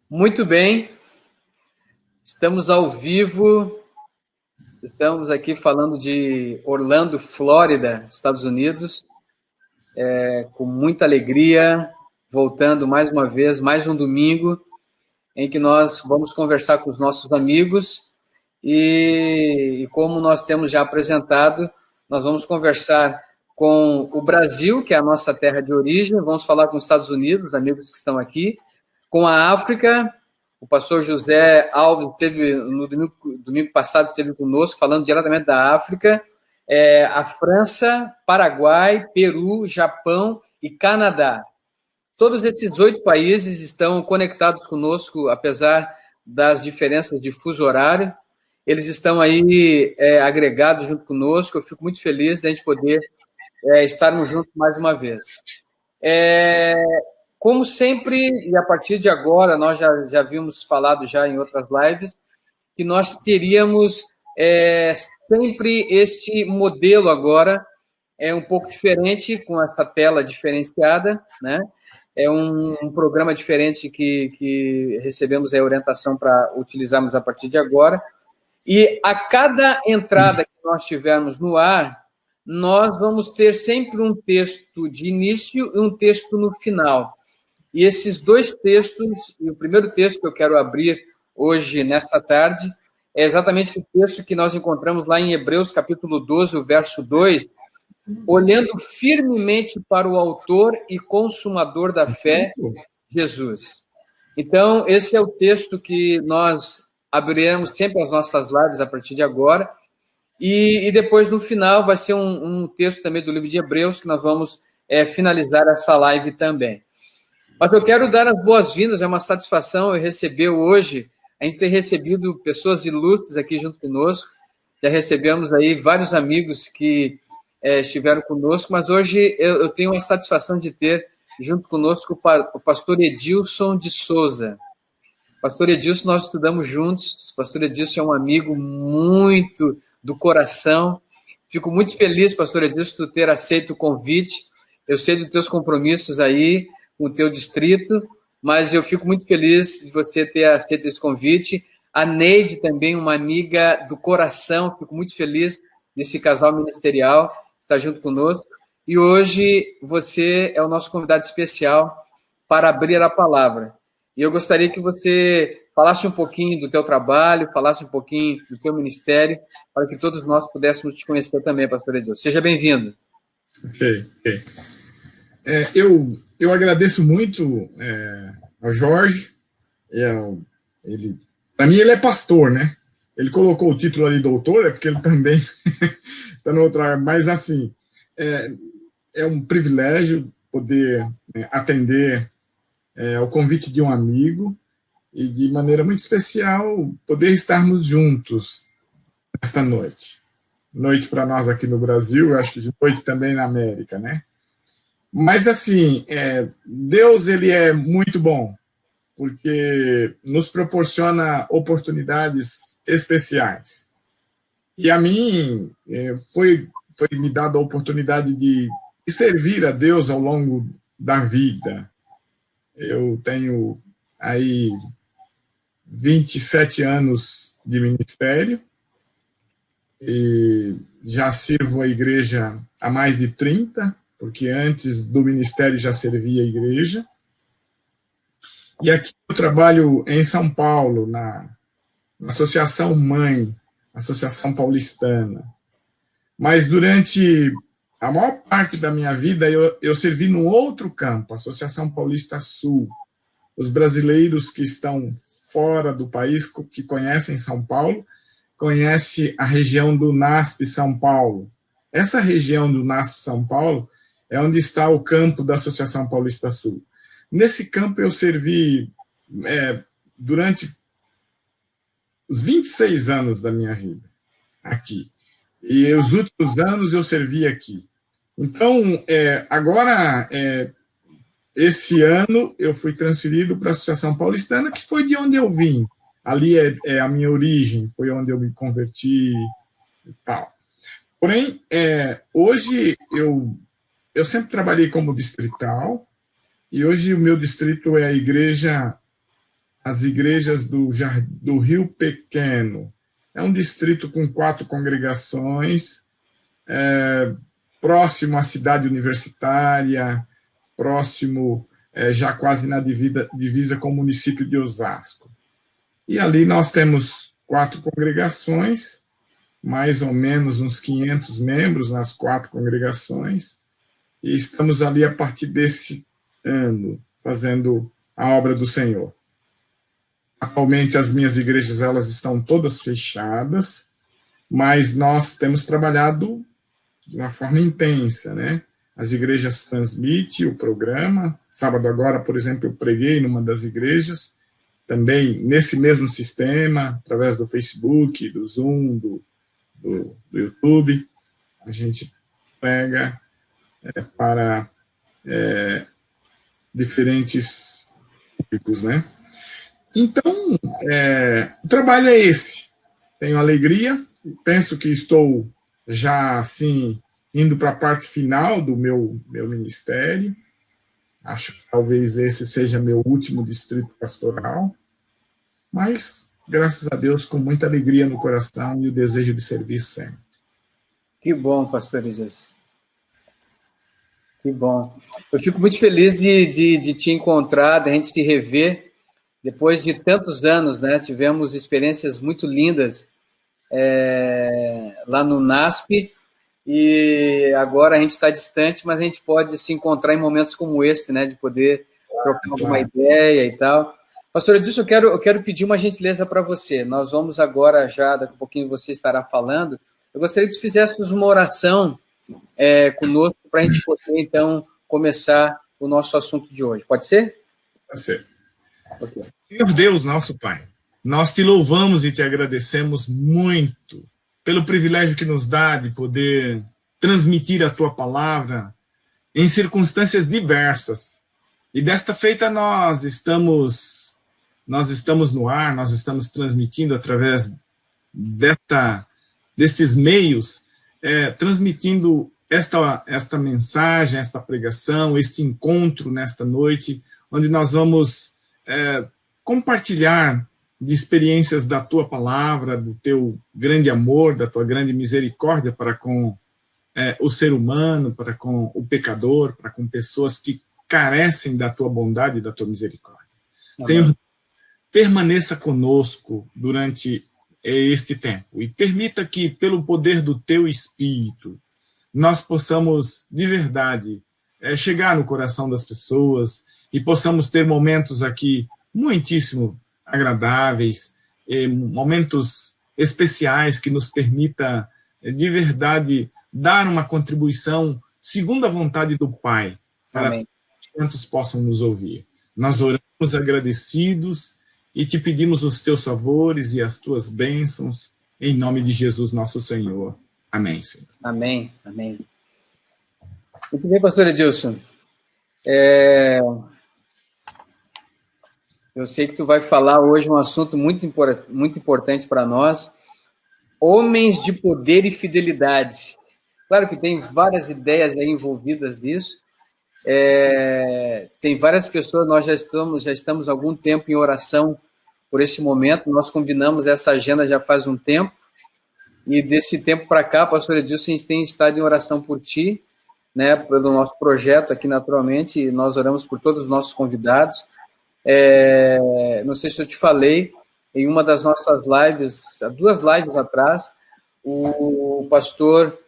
Muito bem, estamos ao vivo, estamos aqui falando de Orlando, Flórida, Estados Unidos, com muita alegria, voltando mais uma vez, mais um domingo, em que nós vamos conversar com os nossos amigos e como nós temos já apresentado, nós vamos conversar com o Brasil, que é a nossa terra de origem, vamos falar com os Estados Unidos, os amigos que estão aqui, com a África. O pastor José Alves esteve no domingo passado, esteve conosco, falando diretamente da África, a França, Paraguai, Peru, Japão e Canadá. Todos esses 8 países estão conectados conosco, apesar das diferenças de fuso horário. Eles estão aí agregados junto conosco. Eu fico muito feliz de a gente poder estarmos juntos mais uma vez. Como sempre, e a partir de agora, nós já havíamos falado já em outras lives, que nós teríamos sempre este modelo agora, um pouco diferente, com essa tela diferenciada, né? É um programa diferente que recebemos a orientação para utilizarmos a partir de agora. E a cada entrada que nós tivermos no ar, nós vamos ter sempre um texto de início e um texto no final. E esses 2 textos, e o primeiro texto que eu quero abrir hoje, nesta tarde, é exatamente o texto que nós encontramos lá em Hebreus, capítulo 12, o verso 2, olhando firmemente para o autor e consumador da fé, Jesus. Então, esse é o texto que nós abriremos sempre as nossas lives a partir de agora, e depois, no final, vai ser um texto também do livro de Hebreus, que nós vamos finalizar essa live também. Mas eu quero dar as boas-vindas, é uma satisfação eu receber hoje, a gente ter recebido pessoas ilustres aqui junto conosco, já recebemos aí vários amigos que estiveram conosco, mas hoje eu tenho a satisfação de ter junto conosco o pastor Edilson de Souza. Pastor Edilson, nós estudamos juntos, o pastor Edilson é um amigo muito do coração, fico muito feliz, pastor Edilson, por ter aceito o convite, eu sei dos teus compromissos aí, com o teu distrito, mas eu fico muito feliz de você ter aceito esse convite. A Neide também, uma amiga do coração, fico muito feliz desse casal ministerial estar junto conosco. E hoje você é o nosso convidado especial para abrir a palavra. E eu gostaria que você falasse um pouquinho do teu trabalho, falasse um pouquinho do teu ministério, para que todos nós pudéssemos te conhecer também, pastor Edilson. Seja bem-vindo. Ok. Eu agradeço muito ao Jorge. Para mim, ele é pastor, né? Ele colocou o título ali, doutor, é porque ele também está no outro ar. Mas, assim, é um privilégio poder atender ao convite de um amigo e, de maneira muito especial, poder estarmos juntos esta noite. Noite para nós aqui no Brasil, eu acho que de noite também na América, né? Mas, assim, Deus, ele é muito bom, porque nos proporciona oportunidades especiais. E a mim foi me dada a oportunidade de servir a Deus ao longo da vida. Eu tenho aí 27 anos de ministério e já sirvo a igreja há mais de 30, porque antes do ministério já servia a igreja. E aqui eu trabalho em São Paulo, na Associação Mãe, Associação Paulistana. Mas durante a maior parte da minha vida eu servi num outro campo, Associação Paulista Sul. Os brasileiros que estão fora do país, que conhecem São Paulo, conhecem a região do NASP São Paulo. Essa região do NASP São Paulo é onde está o campo da Associação Paulista Sul. Nesse campo eu servi durante os 26 anos da minha vida aqui. E os últimos anos eu servi aqui. Então, agora, esse ano, eu fui transferido para a Associação Paulistana, que foi de onde eu vim. Ali é a minha origem, foi onde eu me converti e tal. Porém, hoje eu sempre trabalhei como distrital, e hoje o meu distrito é a Igreja as igrejas do Rio Pequeno. É um distrito com 4 congregações, próximo à cidade universitária, próximo, já quase na divisa com o município de Osasco. E ali nós temos 4 congregações, mais ou menos uns 500 membros nas 4 congregações, e estamos ali a partir desse ano, fazendo a obra do Senhor. Atualmente as minhas igrejas elas estão todas fechadas, mas nós temos trabalhado de uma forma intensa, né? As igrejas transmitem o programa. Sábado agora, por exemplo, eu preguei numa das igrejas, também nesse mesmo sistema, através do Facebook, do Zoom, do YouTube. A gente prega para diferentes públicos, né? Então, o trabalho é esse. Tenho alegria, penso que estou já, assim, indo para a parte final do meu ministério. Acho que talvez esse seja meu último distrito pastoral. Mas, graças a Deus, com muita alegria no coração e o desejo de servir sempre. Que bom, pastor Jesus. Que bom. Eu fico muito feliz de te encontrar, de a gente se rever. Depois de tantos anos, né, tivemos experiências muito lindas lá no NASP, e agora a gente está distante, mas a gente pode se encontrar em momentos como esse, né, de poder trocar alguma ideia e tal. Pastor Edilson, eu quero pedir uma gentileza para você. Nós vamos agora, já daqui a pouquinho você estará falando. Eu gostaria que tu fizéssemos uma oração conosco para a gente poder, então, começar o nosso assunto de hoje. Pode ser? Pode ser. Okay. Senhor Deus, nosso Pai, nós te louvamos e te agradecemos muito pelo privilégio que nos dá de poder transmitir a tua palavra em circunstâncias diversas. E desta feita nós estamos no ar, nós estamos transmitindo através destes meios, transmitindo esta mensagem, esta pregação, este encontro nesta noite, onde nós vamos compartilhar de experiências da tua palavra, do teu grande amor, da tua grande misericórdia para com o ser humano, para com o pecador, para com pessoas que carecem da tua bondade e da tua misericórdia. Amém. Senhor, permaneça conosco durante este tempo e permita que, pelo poder do teu Espírito, nós possamos, de verdade, chegar no coração das pessoas e possamos ter momentos aqui muitíssimo agradáveis, momentos especiais que nos permita, de verdade, dar uma contribuição segundo a vontade do Pai, para que tantos possam nos ouvir. Nós oramos agradecidos e te pedimos os teus favores e as tuas bênçãos, em nome de Jesus, nosso Senhor. Amém, Senhor. Amém, amém. Muito bem, pastor Edilson. Eu sei que tu vai falar hoje um assunto muito importante para nós, homens de poder e fidelidade. Claro que tem várias ideias aí envolvidas nisso, tem várias pessoas, nós já estamos há algum tempo em oração por este momento, nós combinamos essa agenda já faz um tempo, e desse tempo para cá, pastor Edilson, a gente tem estado em oração por ti, né, pelo nosso projeto aqui naturalmente, e nós oramos por todos os nossos convidados. Não sei se eu te falei, em uma das nossas lives, há 2 lives atrás, o pastor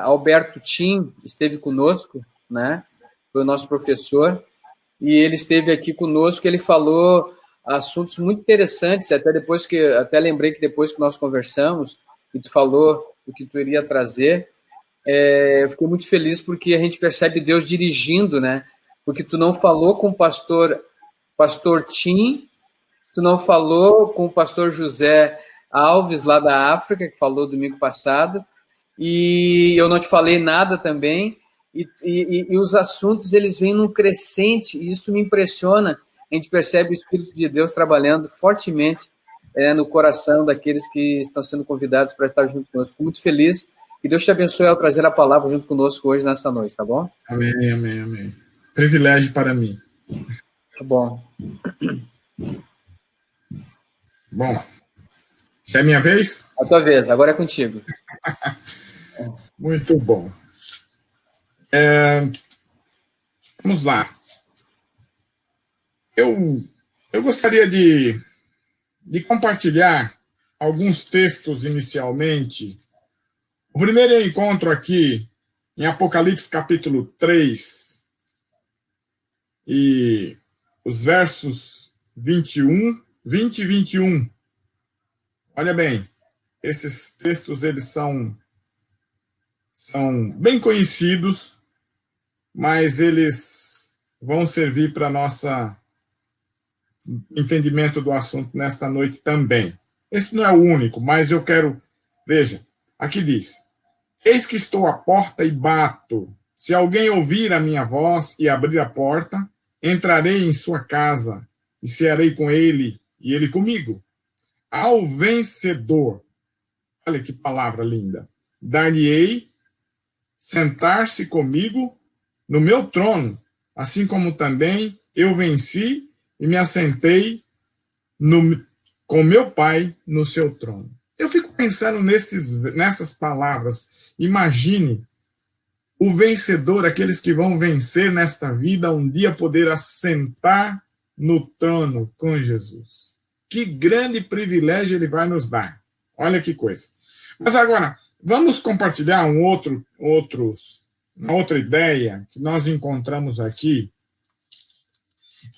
Alberto Tim esteve conosco, né? Foi o nosso professor, e ele esteve aqui conosco, ele falou assuntos muito interessantes, até lembrei que depois que nós conversamos, e tu falou o que tu iria trazer, eu fiquei muito feliz porque a gente percebe Deus dirigindo, né? Porque tu não falou com o pastor Tim, tu não falou com o pastor José Alves, lá da África, que falou domingo passado, e eu não te falei nada também, e os assuntos, eles vêm num crescente, e isso me impressiona. A gente percebe o Espírito de Deus trabalhando fortemente no coração daqueles que estão sendo convidados para estar junto conosco. Fico muito feliz, e Deus te abençoe ao trazer a palavra junto conosco hoje, nessa noite, tá bom? Amém, amém, amém. Privilégio para mim. Muito bom. Bom, é minha vez? A tua vez, agora é contigo. Muito bom. Vamos lá. Eu gostaria de compartilhar alguns textos inicialmente. O primeiro eu encontro aqui em Apocalipse capítulo 3, e os versos 20 e 21. Olha bem, esses textos eles são bem conhecidos, mas eles vão servir para nosso entendimento do assunto nesta noite também. Esse não é o único, mas eu quero... Veja, aqui diz: eis que estou à porta e bato. Se alguém ouvir a minha voz e abrir a porta, entrarei em sua casa e cearei com ele e ele comigo. Ao vencedor, olha que palavra linda, dar-lhe-ei sentar-se comigo no meu trono, assim como também eu venci e me assentei com meu Pai no seu trono. Eu fico pensando nessas palavras. Imagine o vencedor, aqueles que vão vencer nesta vida, um dia poder assentar no trono com Jesus. Que grande privilégio ele vai nos dar. Olha que coisa. Mas agora, vamos compartilhar uma outra ideia que nós encontramos aqui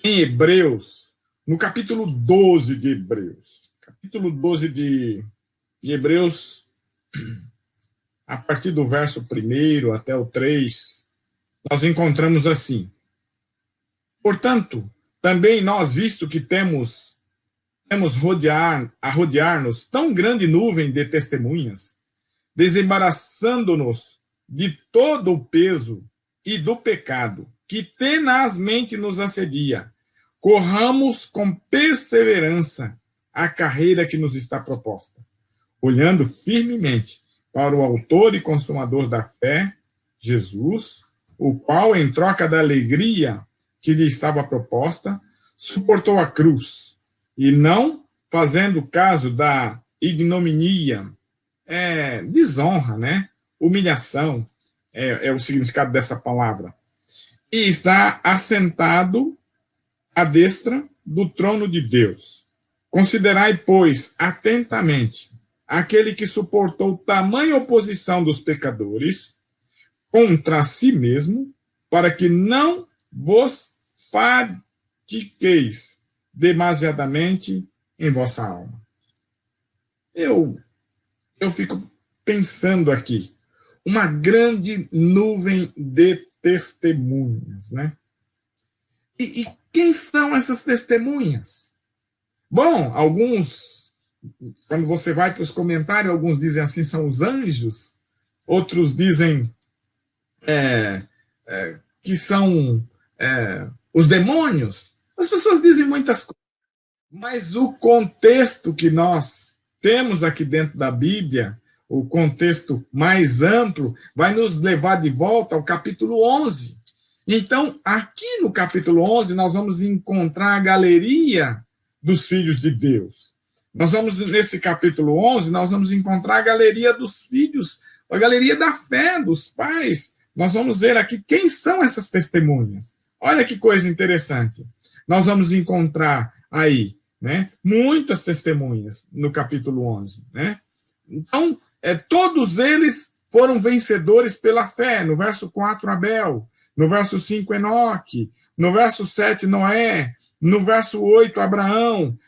em Hebreus, no capítulo 12 de Hebreus. Capítulo 12 de Hebreus, a partir do verso 1 até o 3, nós encontramos assim: portanto, também nós, visto que temos a rodear-nos tão grande nuvem de testemunhas, desembaraçando-nos de todo o peso e do pecado que tenazmente nos assedia, corramos com perseverança a carreira que nos está proposta, olhando firmemente para o autor e consumador da fé, Jesus, o qual, em troca da alegria que lhe estava proposta, suportou a cruz, e não fazendo caso da ignominia, desonra, né? Humilhação, é o significado dessa palavra, e está assentado à destra do trono de Deus. Considerai, pois, atentamente aquele que suportou tamanha oposição dos pecadores contra si mesmo, para que não vos fatigueis demasiadamente em vossa alma. Eu fico pensando aqui, uma grande nuvem de testemunhas, né? E quem são essas testemunhas? Bom, alguns, quando você vai para os comentários, alguns dizem assim, são os anjos, outros dizem que são os demônios. As pessoas dizem muitas coisas, mas o contexto que nós temos aqui dentro da Bíblia, o contexto mais amplo, vai nos levar de volta ao capítulo 11. Então, aqui no capítulo 11, nós vamos encontrar a galeria dos filhos de Deus. Nesse capítulo 11, nós vamos encontrar a galeria dos filhos, a galeria da fé dos pais. Nós vamos ver aqui quem são essas testemunhas. Olha que coisa interessante. Nós vamos encontrar aí, né, muitas testemunhas no capítulo 11. Né? Então, todos eles foram vencedores pela fé. No verso 4, Abel. No verso 5, Enoque. No verso 7, Noé. No verso 8, Abraão.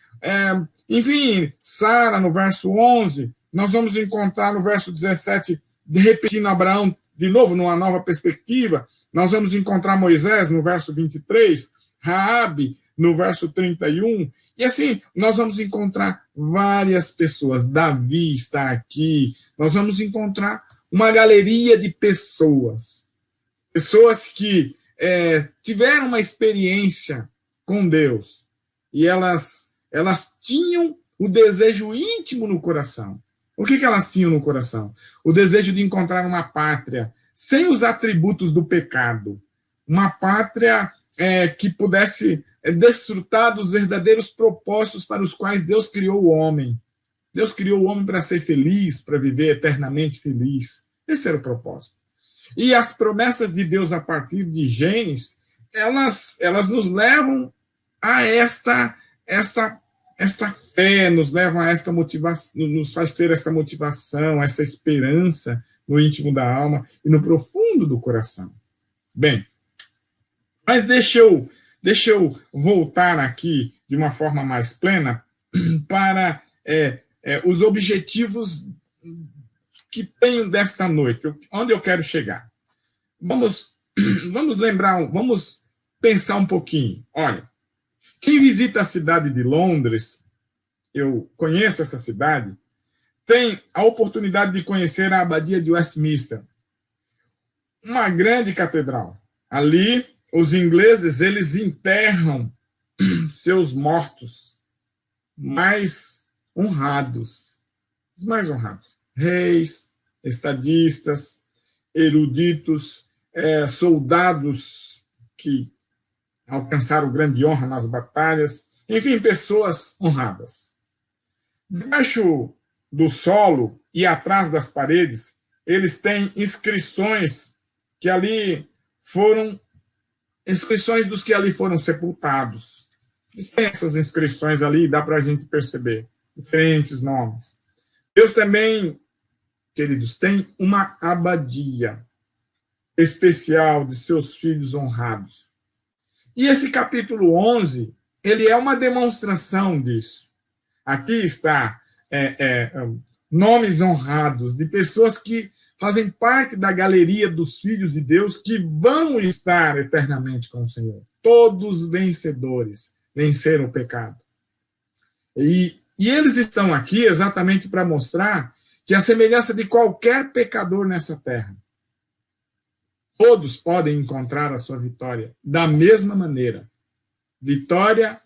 Enfim, Sara, no verso 11. Nós vamos encontrar no verso 17, repetindo Abraão, de novo, numa nova perspectiva. Nós vamos encontrar Moisés, no verso 23. Raabe, no verso 31. E assim, nós vamos encontrar várias pessoas. Davi está aqui. Nós vamos encontrar uma galeria de pessoas. Pessoas que tiveram uma experiência com Deus. E elas tinham o desejo íntimo no coração. O que elas tinham no coração? O desejo de encontrar uma pátria sem os atributos do pecado. Uma pátria que pudesse desfrutar dos verdadeiros propósitos para os quais Deus criou o homem. Deus criou o homem para ser feliz, para viver eternamente feliz. Esse era o propósito. E as promessas de Deus a partir de Gênesis, elas nos levam a esta fé, nos levam a esta motivação, nos faz ter esta motivação, essa esperança no íntimo da alma e no profundo do coração. Bem, mas deixa eu voltar aqui de uma forma mais plena para os objetivos que tenho desta noite, onde eu quero chegar. Vamos pensar um pouquinho. Olha, quem visita a cidade de Londres, eu conheço essa cidade, tem a oportunidade de conhecer a Abadia de Westminster, uma grande catedral. Ali, os ingleses, eles enterram seus mortos mais honrados, os mais honrados. Reis, estadistas, eruditos, soldados que alcançaram grande honra nas batalhas, enfim, pessoas honradas. Debaixo do solo e atrás das paredes, eles têm inscrições que ali foram inscrições dos que ali foram sepultados. Eles têm essas inscrições ali, dá para a gente perceber diferentes nomes. Deus também, queridos, tem uma abadia especial de seus filhos honrados. E esse capítulo 11, ele é uma demonstração disso. Aqui está nomes honrados de pessoas que fazem parte da galeria dos filhos de Deus que vão estar eternamente com o Senhor. Todos vencedores, venceram o pecado. E eles estão aqui exatamente para mostrar que a semelhança de qualquer pecador nessa terra, todos podem encontrar a sua vitória da mesma maneira. Vitória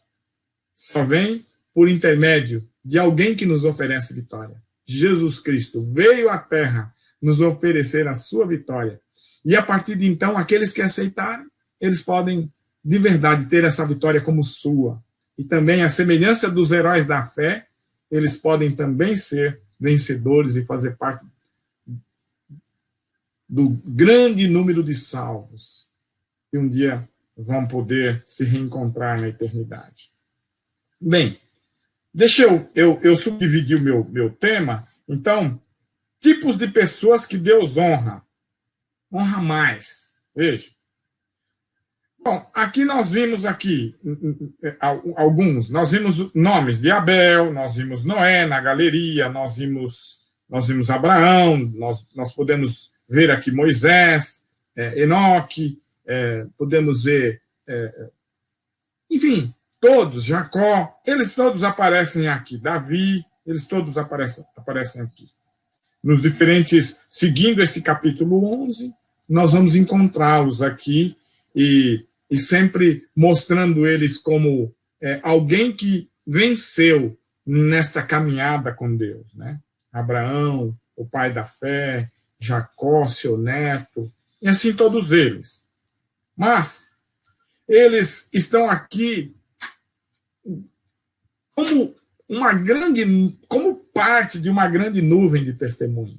só vem por intermédio de alguém que nos oferece vitória. Jesus Cristo veio à terra nos oferecer a sua vitória. E a partir de então, aqueles que aceitarem, eles podem de verdade ter essa vitória como sua. E também, a semelhança dos heróis da fé, eles podem também ser vencedores e fazer parte do grande número de salvos que um dia vão poder se reencontrar na eternidade. Bem, deixa eu subdividir o meu tema. Então, tipos de pessoas que Deus honra. Honra mais. Veja. Bom, aqui nós vimos alguns. Nós vimos nomes de Abel, nós vimos Noé na galeria, nós vimos Abraão, nós podemos ver aqui Moisés, Enoque, podemos ver, enfim, todos, Jacó, eles todos aparecem aqui. Davi, eles todos aparecem aqui. Nos diferentes, seguindo esse capítulo 11, nós vamos encontrá-los aqui e sempre mostrando eles como alguém que venceu nesta caminhada com Deus, né? Abraão, o pai da fé, Jacó, seu neto, e assim todos eles. Mas eles estão aqui como parte de uma grande nuvem de testemunhas.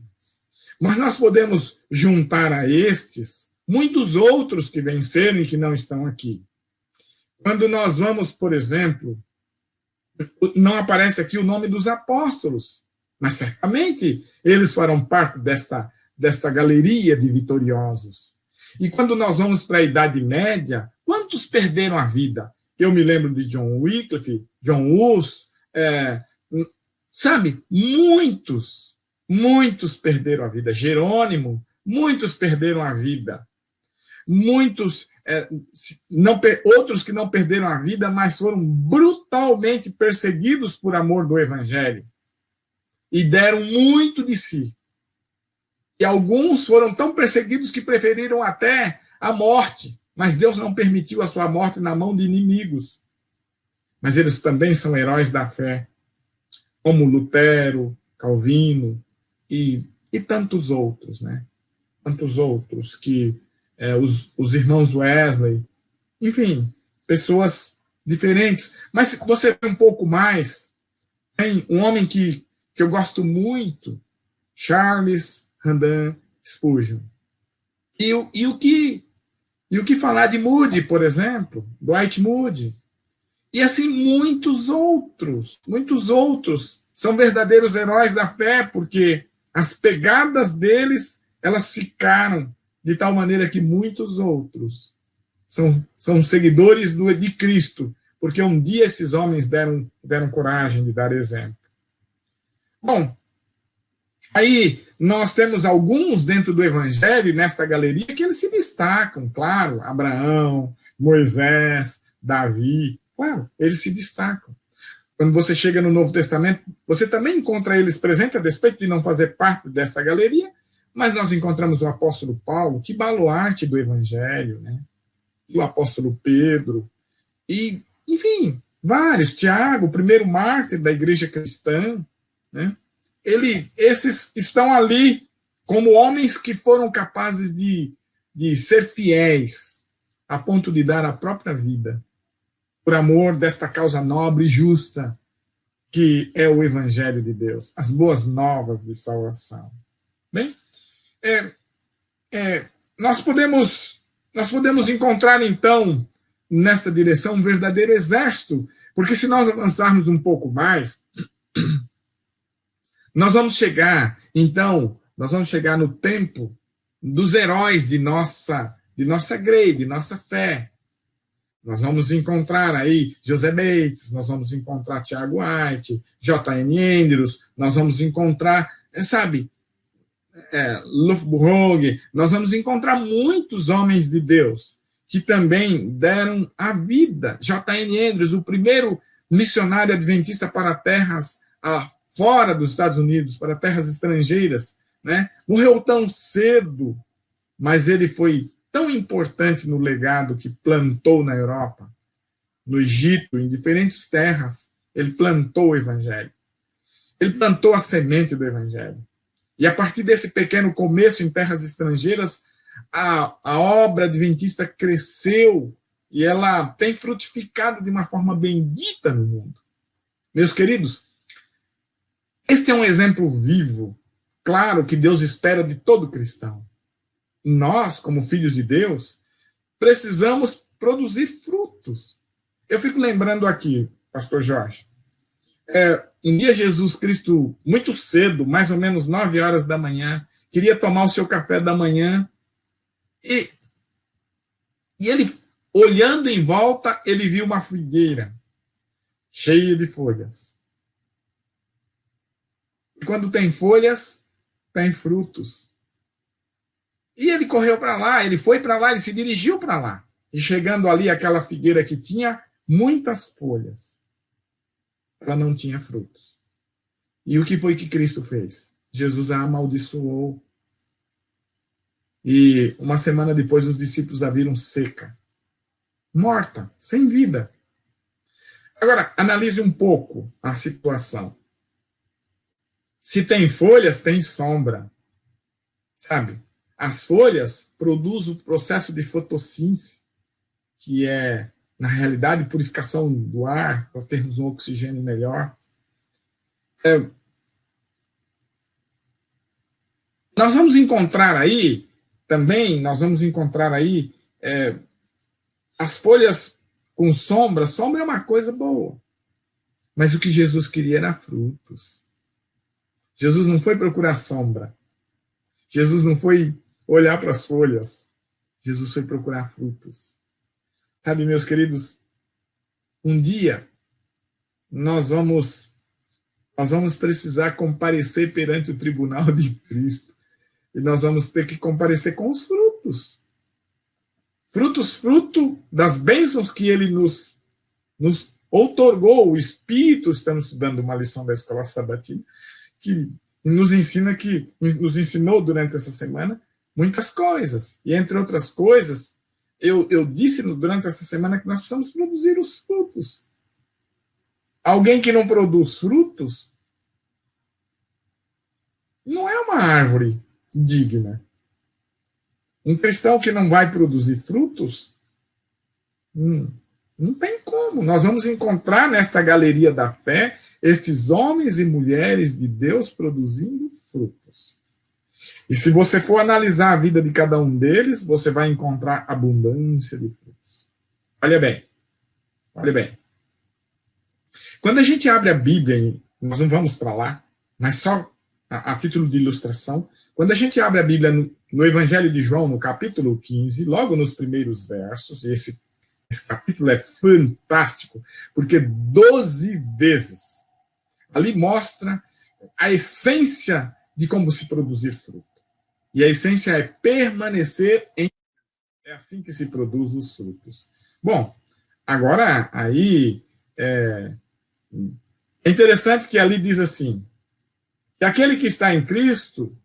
Mas nós podemos juntar a estes muitos outros que venceram e que não estão aqui. Quando nós vamos, por exemplo, não aparece aqui o nome dos apóstolos, mas certamente eles farão parte desta galeria de vitoriosos. E quando nós vamos para a Idade Média, quantos perderam a vida? Eu me lembro de John Wycliffe, John Hus, sabe? Muitos perderam a vida. Jerônimo, muitos perderam a vida. Muitos, outros que não perderam a vida, mas foram brutalmente perseguidos por amor do Evangelho. E deram muito de si. E alguns foram tão perseguidos que preferiram até a morte. Mas Deus não permitiu a sua morte na mão de inimigos. Mas eles também são heróis da fé, como Lutero, Calvino e tantos outros, né? Tantos outros que os irmãos Wesley, enfim, pessoas diferentes. Mas se você vê um pouco mais, tem um homem que eu gosto muito, Charles Randall Spurgeon. E o que falar de Moody, por exemplo, Dwight Moody. E assim, muitos outros são verdadeiros heróis da fé, porque as pegadas deles, elas ficaram de tal maneira que muitos outros são seguidores de Cristo, porque um dia esses homens deram coragem de dar exemplo. Bom, aí nós temos alguns dentro do Evangelho, nesta galeria, que eles se destacam, claro, Abraão, Moisés, Davi, claro, eles se destacam. Quando você chega no Novo Testamento, você também encontra eles presentes, a despeito de não fazer parte dessa galeria, mas nós encontramos o apóstolo Paulo, que baluarte do Evangelho, né? E o apóstolo Pedro, e, enfim, vários, Tiago, o primeiro mártir da igreja cristã, né? Esses estão ali como homens que foram capazes de ser fiéis, a ponto de dar a própria vida, por amor desta causa nobre e justa, que é o Evangelho de Deus, as boas novas de salvação. Bem, nós podemos encontrar, então, nessa direção, um verdadeiro exército, porque se nós avançarmos um pouco mais, nós vamos chegar no tempo dos heróis de nossa grade, de nossa fé. Nós vamos encontrar aí José Bates, nós vamos encontrar Tiago White, J.N. Andrews, nós vamos encontrar, Lufburg, nós vamos encontrar muitos homens de Deus que também deram a vida. J.N. Andrews, o primeiro missionário adventista para terras fora dos Estados Unidos, para terras estrangeiras, né? Morreu tão cedo, mas ele foi tão importante no legado que plantou na Europa, no Egito, em diferentes terras. Ele plantou o Evangelho. Ele plantou a semente do Evangelho. E a partir desse pequeno começo em terras estrangeiras, a obra adventista cresceu e ela tem frutificado de uma forma bendita no mundo. Meus queridos, este é um exemplo vivo, claro, que Deus espera de todo cristão. Nós, como filhos de Deus, precisamos produzir frutos. Eu fico lembrando aqui, pastor Jorge, um dia Jesus Cristo, muito cedo, mais ou menos 9 horas da manhã, queria tomar o seu café da manhã, e ele, olhando em volta, ele viu uma figueira cheia de folhas. E quando tem folhas, tem frutos. E ele correu para lá, ele foi para lá, ele se dirigiu para lá. E chegando ali, aquela figueira que tinha muitas folhas, ela não tinha frutos. E o que foi que Cristo fez? Jesus a amaldiçoou. E uma semana depois, os discípulos a viram seca, morta, sem vida. Agora, analise um pouco a situação. Se tem folhas, tem sombra. Sabe? As folhas produzem o processo de fotossíntese, que é, na realidade, purificação do ar, para termos um oxigênio melhor. Nós vamos encontrar aí, as folhas com sombra. Sombra é uma coisa boa. Mas o que Jesus queria era frutos. Jesus não foi procurar sombra. Jesus não foi olhar para as folhas. Jesus foi procurar frutos. Sabe, meus queridos, um dia nós vamos precisar comparecer perante o tribunal de Cristo. E nós vamos ter que comparecer com os frutos. Fruto das bênçãos que ele nos outorgou. O Espírito, estamos estudando uma lição da Escola Sabatina, que nos ensinou durante essa semana muitas coisas. E, entre outras coisas, eu disse durante essa semana que nós precisamos produzir os frutos. Alguém que não produz frutos não é uma árvore digna. Um cristão que não vai produzir frutos Não tem como. Nós vamos encontrar nesta galeria da fé estes homens e mulheres de Deus produzindo frutos. E se você for analisar a vida de cada um deles, você vai encontrar abundância de frutos. Olha bem. Olha bem. Quando a gente abre a Bíblia, nós não vamos para lá, mas só a título de ilustração, quando a gente abre a Bíblia no Evangelho de João, no capítulo 15, logo nos primeiros versos, esse capítulo é fantástico, porque 12 vezes ali mostra a essência de como se produzir fruto. E a essência é permanecer em. É assim que se produz os frutos. Bom, agora aí é interessante que ali diz assim, que aquele que está em Cristo,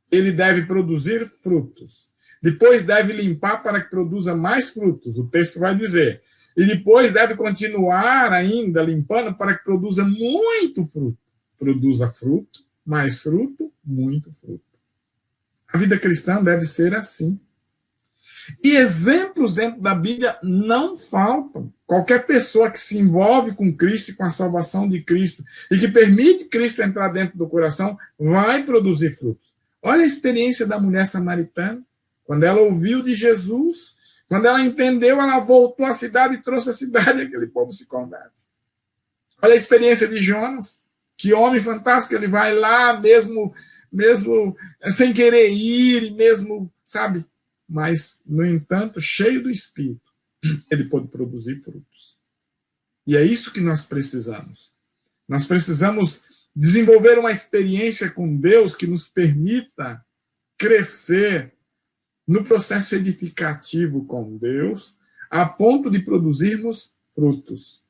ele deve produzir frutos. Depois deve limpar para que produza mais frutos. O texto vai dizer. E depois deve continuar ainda limpando para que produza muito fruto. Produza fruto, mais fruto, muito fruto. A vida cristã deve ser assim. E exemplos dentro da Bíblia não faltam. Qualquer pessoa que se envolve com Cristo e com a salvação de Cristo e que permite Cristo entrar dentro do coração vai produzir frutos. Olha a experiência da mulher samaritana. Quando ela ouviu de Jesus, quando ela entendeu, ela voltou à cidade e trouxe a cidade e aquele povo se converte. Olha a experiência de Jonas. Que homem fantástico, ele vai lá mesmo sem querer ir, mesmo, sabe? Mas, no entanto, cheio do Espírito, ele pôde produzir frutos. E é isso que nós precisamos. Nós precisamos desenvolver uma experiência com Deus que nos permita crescer no processo edificativo com Deus, a ponto de produzirmos frutos.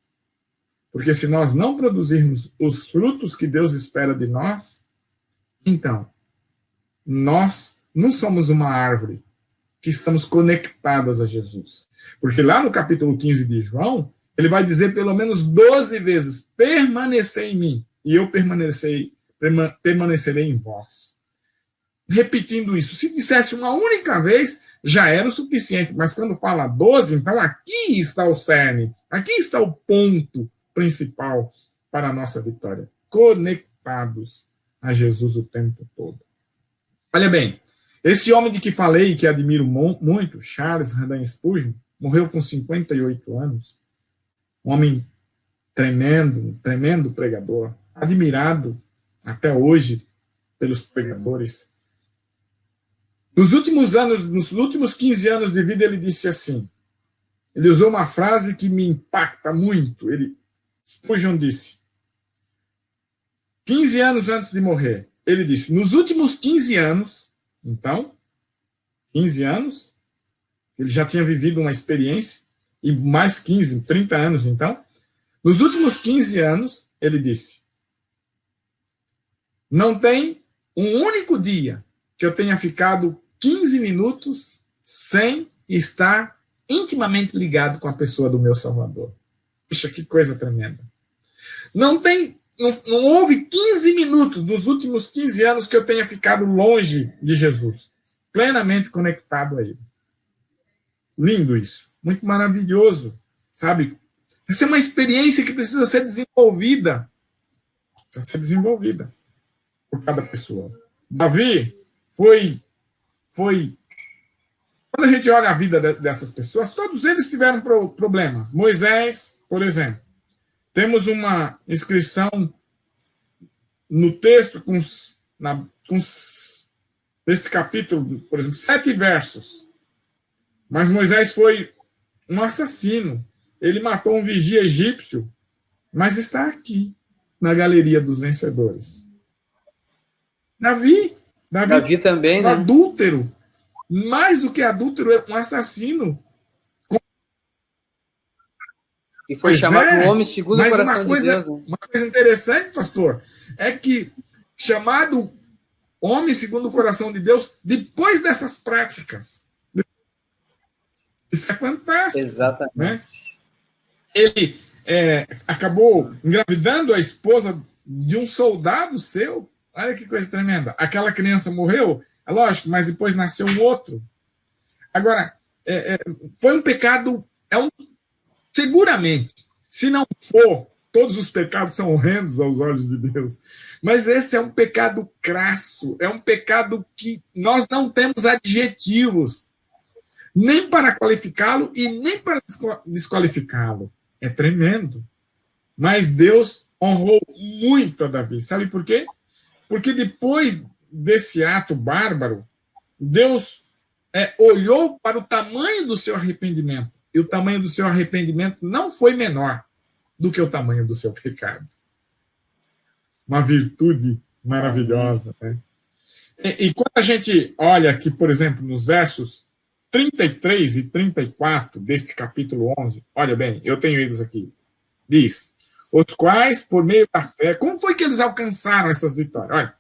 Porque se nós não produzirmos os frutos que Deus espera de nós, então, nós não somos uma árvore que estamos conectadas a Jesus. Porque lá no capítulo 15 de João, ele vai dizer pelo menos 12 vezes, permanecer em mim, e eu permanecerei em vós. Repetindo isso, se dissesse uma única vez, já era o suficiente, mas quando fala 12, então aqui está o cerne, aqui está o ponto principal para a nossa vitória. Conectados a Jesus o tempo todo. Olha bem, esse homem de que falei, que admiro muito, Charles Haddon Spurgeon, morreu com 58 anos. Um homem tremendo, tremendo pregador, admirado até hoje pelos pregadores. Nos últimos 15 anos de vida, ele disse assim, ele usou uma frase que me impacta muito. Spurgeon disse, 15 anos antes de morrer, ele disse, nos últimos 15 anos, então, 15 anos, ele já tinha vivido uma experiência, e mais 15, 30 anos, então, nos últimos 15 anos, ele disse, não tem um único dia que eu tenha ficado 15 minutos sem estar intimamente ligado com a pessoa do meu Salvador. Puxa, que coisa tremenda. Não houve 15 minutos dos últimos 15 anos que eu tenha ficado longe de Jesus, plenamente conectado a Ele. Lindo isso, muito maravilhoso, sabe? Essa é uma experiência que precisa ser desenvolvida. Precisa ser desenvolvida por cada pessoa. Davi foi... Quando a gente olha a vida dessas pessoas, todos eles tiveram problemas. Moisés, por exemplo. Temos uma inscrição no texto desse capítulo, por exemplo, 7 versos. Mas Moisés foi um assassino. Ele matou um vigia egípcio, mas está aqui, na galeria dos vencedores. Davi também, né? Adúltero. Mais do que adúltero, é um assassino. E foi chamado um homem segundo o coração de Deus. Né? Uma coisa interessante, pastor, é que chamado homem segundo o coração de Deus, depois dessas práticas. Isso é fantástico. Exatamente. Né? Ele acabou engravidando a esposa de um soldado seu. Olha que coisa tremenda. Aquela criança morreu, é lógico, mas depois nasceu um outro. Agora, foi um pecado, Seguramente, se não for, todos os pecados são horrendos aos olhos de Deus. Mas esse é um pecado crasso, é um pecado que nós não temos adjetivos, nem para qualificá-lo e nem para desqualificá-lo. É tremendo. Mas Deus honrou muito a Davi. Sabe por quê? Porque depois desse ato bárbaro, Deus olhou para o tamanho do seu arrependimento. E o tamanho do seu arrependimento não foi menor do que o tamanho do seu pecado. Uma virtude maravilhosa. Né? E quando a gente olha aqui, por exemplo, nos versos 33 e 34 deste capítulo 11, olha bem, eu tenho eles aqui. Diz, os quais, por meio da fé... Como foi que eles alcançaram essas vitórias? Olha,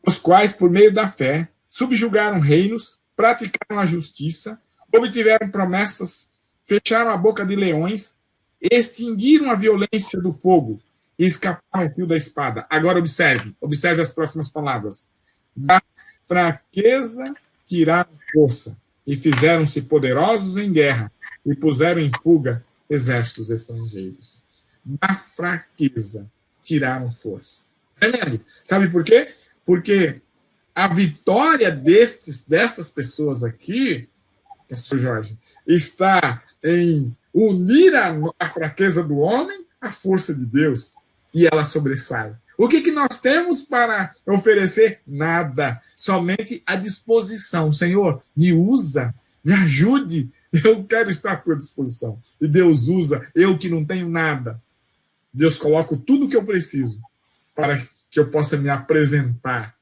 os quais, por meio da fé, subjugaram reinos, praticaram a justiça, obtiveram promessas, fecharam a boca de leões, extinguiram a violência do fogo e escaparam ao fio da espada. Agora observe as próximas palavras. Da fraqueza tiraram força e fizeram-se poderosos em guerra e puseram em fuga exércitos estrangeiros. Da fraqueza tiraram força. Tremendo. Sabe por quê? Porque a vitória destas pessoas aqui, pastor Jorge, está em unir a fraqueza do homem à força de Deus. E ela sobressai. O que nós temos para oferecer? Nada. Somente a disposição. Senhor, me usa, me ajude. Eu quero estar à tua disposição. E Deus usa, eu que não tenho nada. Deus coloca tudo o que eu preciso para que eu possa me apresentar,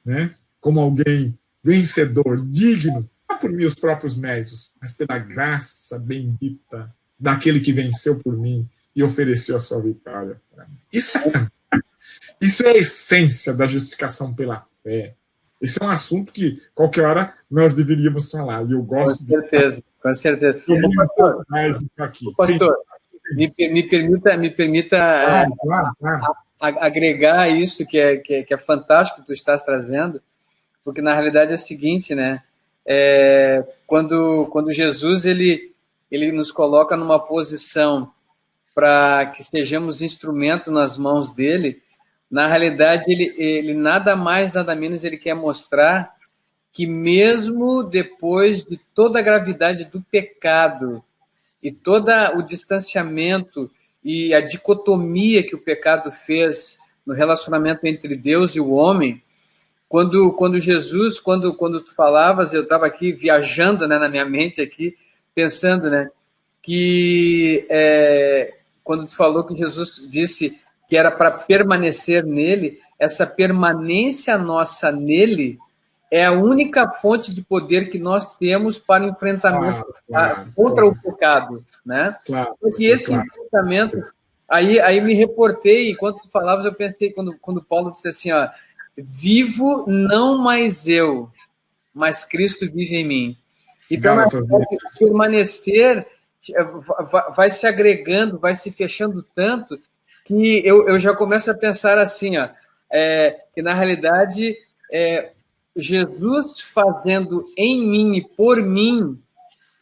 né, como alguém vencedor, digno, não por meus próprios méritos, mas pela graça bendita daquele que venceu por mim e ofereceu a sua vitória. Isso é a essência da justificação pela fé. Esse é um assunto que qualquer hora nós deveríamos falar. E eu gosto com certeza, com certeza. Pastor, mais isso aqui. Pastor, me permita claro. Agregar isso que é fantástico que tu estás trazendo, porque na realidade é o seguinte, né? Quando Jesus ele nos coloca numa posição para que sejamos instrumento nas mãos dele, na realidade ele nada mais, nada menos ele quer mostrar que mesmo depois de toda a gravidade do pecado e todo o distanciamento e a dicotomia que o pecado fez no relacionamento entre Deus e o homem, quando Jesus, quando tu falavas, eu estava aqui viajando, né, na minha mente aqui, pensando, né, que quando tu falou que Jesus disse que era para permanecer nele, essa permanência nossa nele é a única fonte de poder que nós temos para o enfrentamento contra o pecado, né? Porque esse enfrentamento, aí me reportei, enquanto tu falavas, eu pensei, quando Paulo disse assim, ó, vivo não mais eu, mas Cristo vive em mim. Então, permanecer vai se agregando, vai se fechando tanto, que eu já começo a pensar assim, ó, que na realidade Jesus fazendo em mim e por mim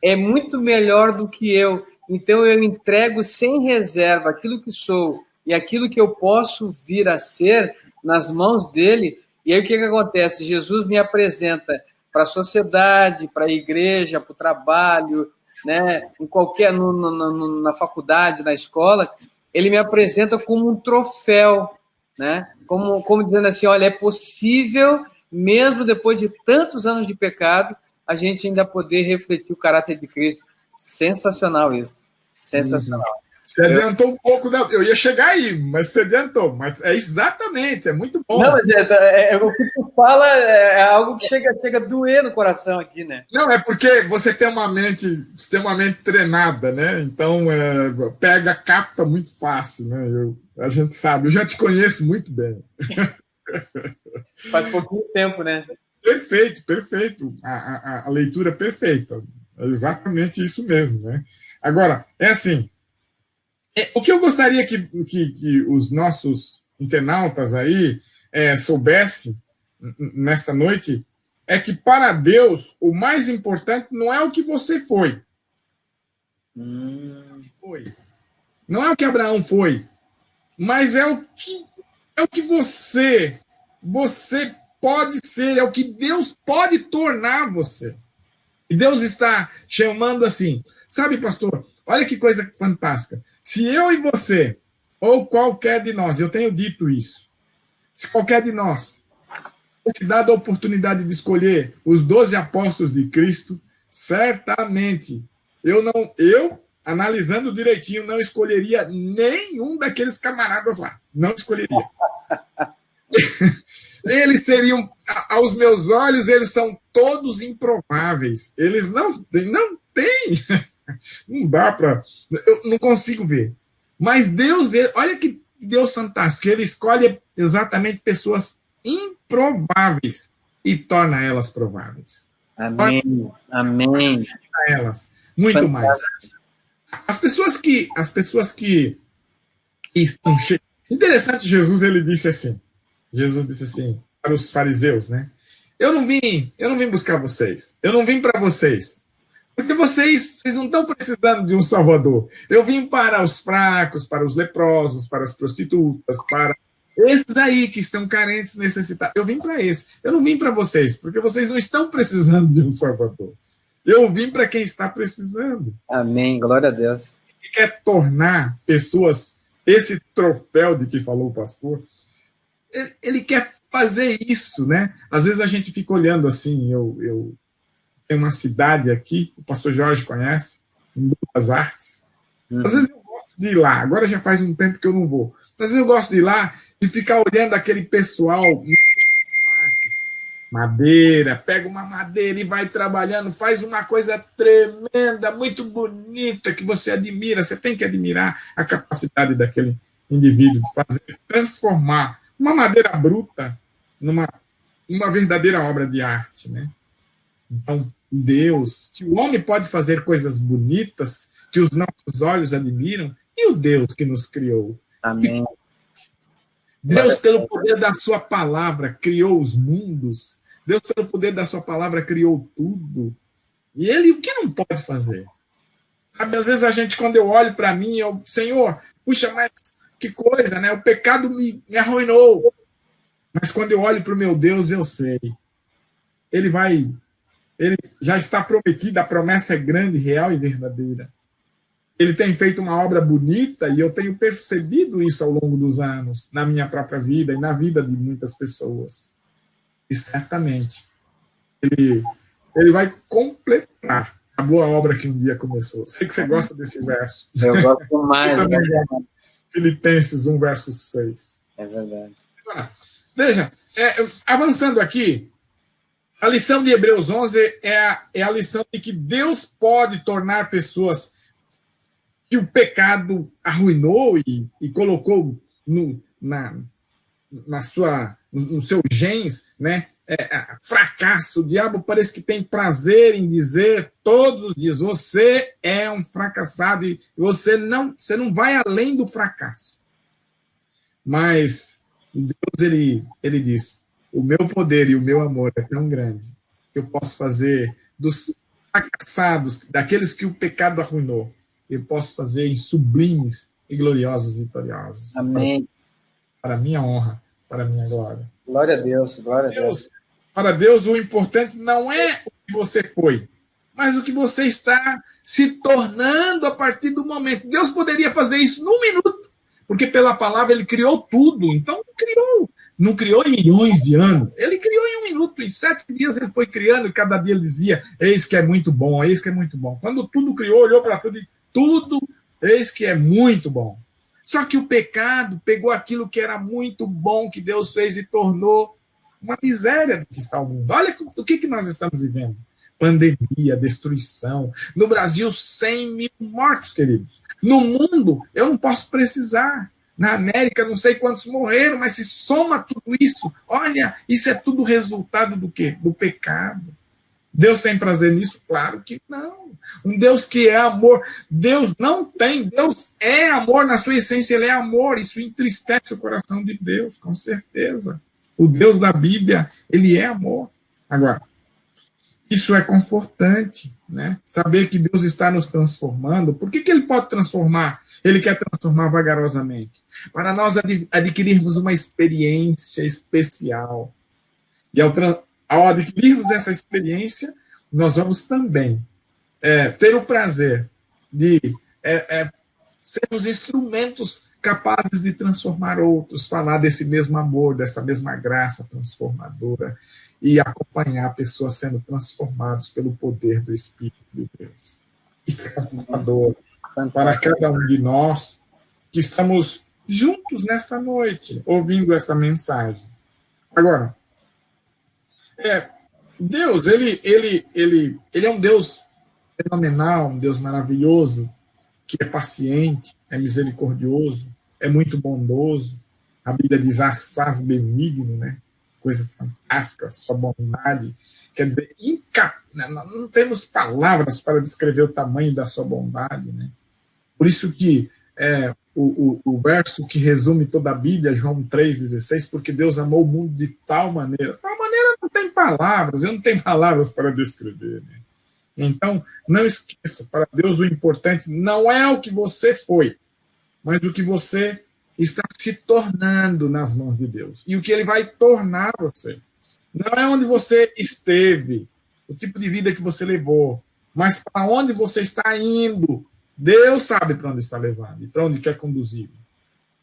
é muito melhor do que eu. Então eu entrego sem reserva aquilo que sou e aquilo que eu posso vir a ser nas mãos dele. E aí o que acontece? Jesus me apresenta para a sociedade, para a igreja, para o trabalho, né, em qualquer na faculdade, na escola, ele me apresenta como um troféu, né? Como dizendo assim, olha, é possível, mesmo depois de tantos anos de pecado, a gente ainda poder refletir o caráter de Cristo. Sensacional isso. Sensacional. Você adiantou um pouco, eu ia chegar aí, mas você adiantou, mas é exatamente, é muito bom. Não, mas o que tu fala é algo que chega a doer no coração aqui, né? Não, é porque você tem uma mente treinada, né? Então, capta muito fácil, né? A gente sabe, eu já te conheço muito bem. Faz pouquinho tempo, né? Perfeito. A leitura perfeita. É exatamente isso mesmo, né? Agora, é assim, o que eu gostaria que os nossos internautas aí soubessem nesta noite é que, para Deus, o mais importante não é o que você foi. Foi. Não é o que Abraão foi, mas é o que você pode ser, é o que Deus pode tornar você. E Deus está chamando assim. Sabe, pastor, olha que coisa fantástica. Se eu e você, ou qualquer de nós, eu tenho dito isso, se qualquer de nós fosse dada a oportunidade de escolher os 12 apóstolos de Cristo, certamente eu, analisando direitinho, não escolheria nenhum daqueles camaradas lá. Não escolheria. Eles seriam, aos meus olhos, eles são todos improváveis. Eles não têm. Não dá para. Eu não consigo ver. Mas Deus, olha que Deus fantástico. Ele escolhe exatamente pessoas improváveis e torna elas prováveis. Amém. Amém. Elas. Muito mais. As pessoas que estão cheias. Interessante, Jesus disse assim para os fariseus, né? Eu não vim buscar vocês. Eu não vim para vocês. Porque vocês não estão precisando de um salvador. Eu vim para os fracos, para os leprosos, para as prostitutas, para esses aí que estão carentes, necessitados. Eu vim para esses. Eu não vim para vocês, porque vocês não estão precisando de um salvador. Eu vim para quem está precisando. Amém. Glória a Deus. Ele quer tornar pessoas, esse troféu de que falou o pastor, ele quer fazer isso, né? Às vezes a gente fica olhando assim, eu tenho uma cidade aqui, o pastor Jorge conhece, em Duas Artes. Às vezes eu gosto de ir lá, agora já faz um tempo que eu não vou. Às vezes eu gosto de ir lá e ficar olhando aquele pessoal, madeira, pega uma madeira e vai trabalhando, faz uma coisa tremenda, muito bonita, que você admira, você tem que admirar a capacidade daquele indivíduo de fazer, transformar uma madeira bruta numa verdadeira obra de arte, né? Então, Deus, se o homem pode fazer coisas bonitas que os nossos olhos admiram, e o Deus que nos criou? Amém. Deus, pelo poder da sua palavra, criou os mundos. Deus, pelo poder da sua palavra, criou tudo. E ele, o que não pode fazer? Sabe, às vezes a gente, quando eu olho para mim, Senhor, puxa, mas que coisa, né? O pecado me arruinou. Mas quando eu olho para o meu Deus, eu sei. Ele já está prometido, a promessa é grande, real e verdadeira. Ele tem feito uma obra bonita e eu tenho percebido isso ao longo dos anos, na minha própria vida e na vida de muitas pessoas. E certamente ele vai completar a boa obra que um dia começou. Sei que você gosta desse verso. Eu gosto mais. Filipenses 1, verso 6. É verdade. Veja, avançando aqui, a lição de Hebreus 11 é a lição de que Deus pode tornar pessoas que o pecado arruinou e colocou no seu genes, né? Fracasso. O diabo parece que tem prazer em dizer todos os dias: você é um fracassado e você não vai além do fracasso. Mas Deus, ele diz: o meu poder e o meu amor é tão grande que eu posso fazer dos fracassados, daqueles que o pecado arruinou, eu posso fazer em sublimes e gloriosos e vitoriosos. Amém. Para a minha honra, para a minha glória. Glória a Deus, glória a Deus. Para Deus, o importante não é o que você foi, mas o que você está se tornando a partir do momento. Deus poderia fazer isso num minuto, porque pela palavra ele criou tudo. Então, não criou em milhões de anos. Ele criou em um minuto. Em 7 dias ele foi criando e cada dia ele dizia: eis que é muito bom, eis que é muito bom. Quando tudo criou, olhou para tudo e tudo, eis que é muito bom. Só que o pecado pegou aquilo que era muito bom que Deus fez e tornou uma miséria do que está o mundo. Olha o que nós estamos vivendo. Pandemia, destruição. No Brasil, 100 mil mortos, queridos. No mundo, eu não posso precisar. Na América, não sei quantos morreram, mas se soma tudo isso, olha, isso é tudo resultado do quê? Do pecado. Deus tem prazer nisso? Claro que não. Um Deus que é amor. Deus não tem. Deus é amor na sua essência. Ele é amor. Isso entristece o coração de Deus, com certeza. O Deus da Bíblia, ele é amor. Agora, Isso é confortante, né? Saber que Deus está nos transformando. Por que Ele pode transformar? Ele quer transformar vagarosamente. Para nós adquirirmos uma experiência especial. E ao adquirirmos essa experiência, nós vamos também ter o prazer de sermos instrumentos capazes de transformar outros, falar desse mesmo amor, dessa mesma graça transformadora e acompanhar pessoas sendo transformadas pelo poder do Espírito de Deus. Isso é confortador para cada um de nós que estamos juntos nesta noite, ouvindo esta mensagem. Agora, Deus, ele é um Deus fenomenal, um Deus maravilhoso, que é paciente, é misericordioso, é muito bondoso. A Bíblia diz assaz benigno, né? Coisa fantástica, sua bondade. Quer dizer, não temos palavras para descrever o tamanho da sua bondade, né? Por isso que o verso que resume toda a Bíblia, João 3,16, porque Deus amou o mundo de tal maneira não tem palavras, eu não tenho palavras para descrever, né? Então, não esqueça, para Deus o importante não é o que você foi, mas o que você está se tornando nas mãos de Deus. E o que Ele vai tornar você. Não é onde você esteve, o tipo de vida que você levou, mas para onde você está indo. Deus sabe para onde está levando e para onde quer conduzir.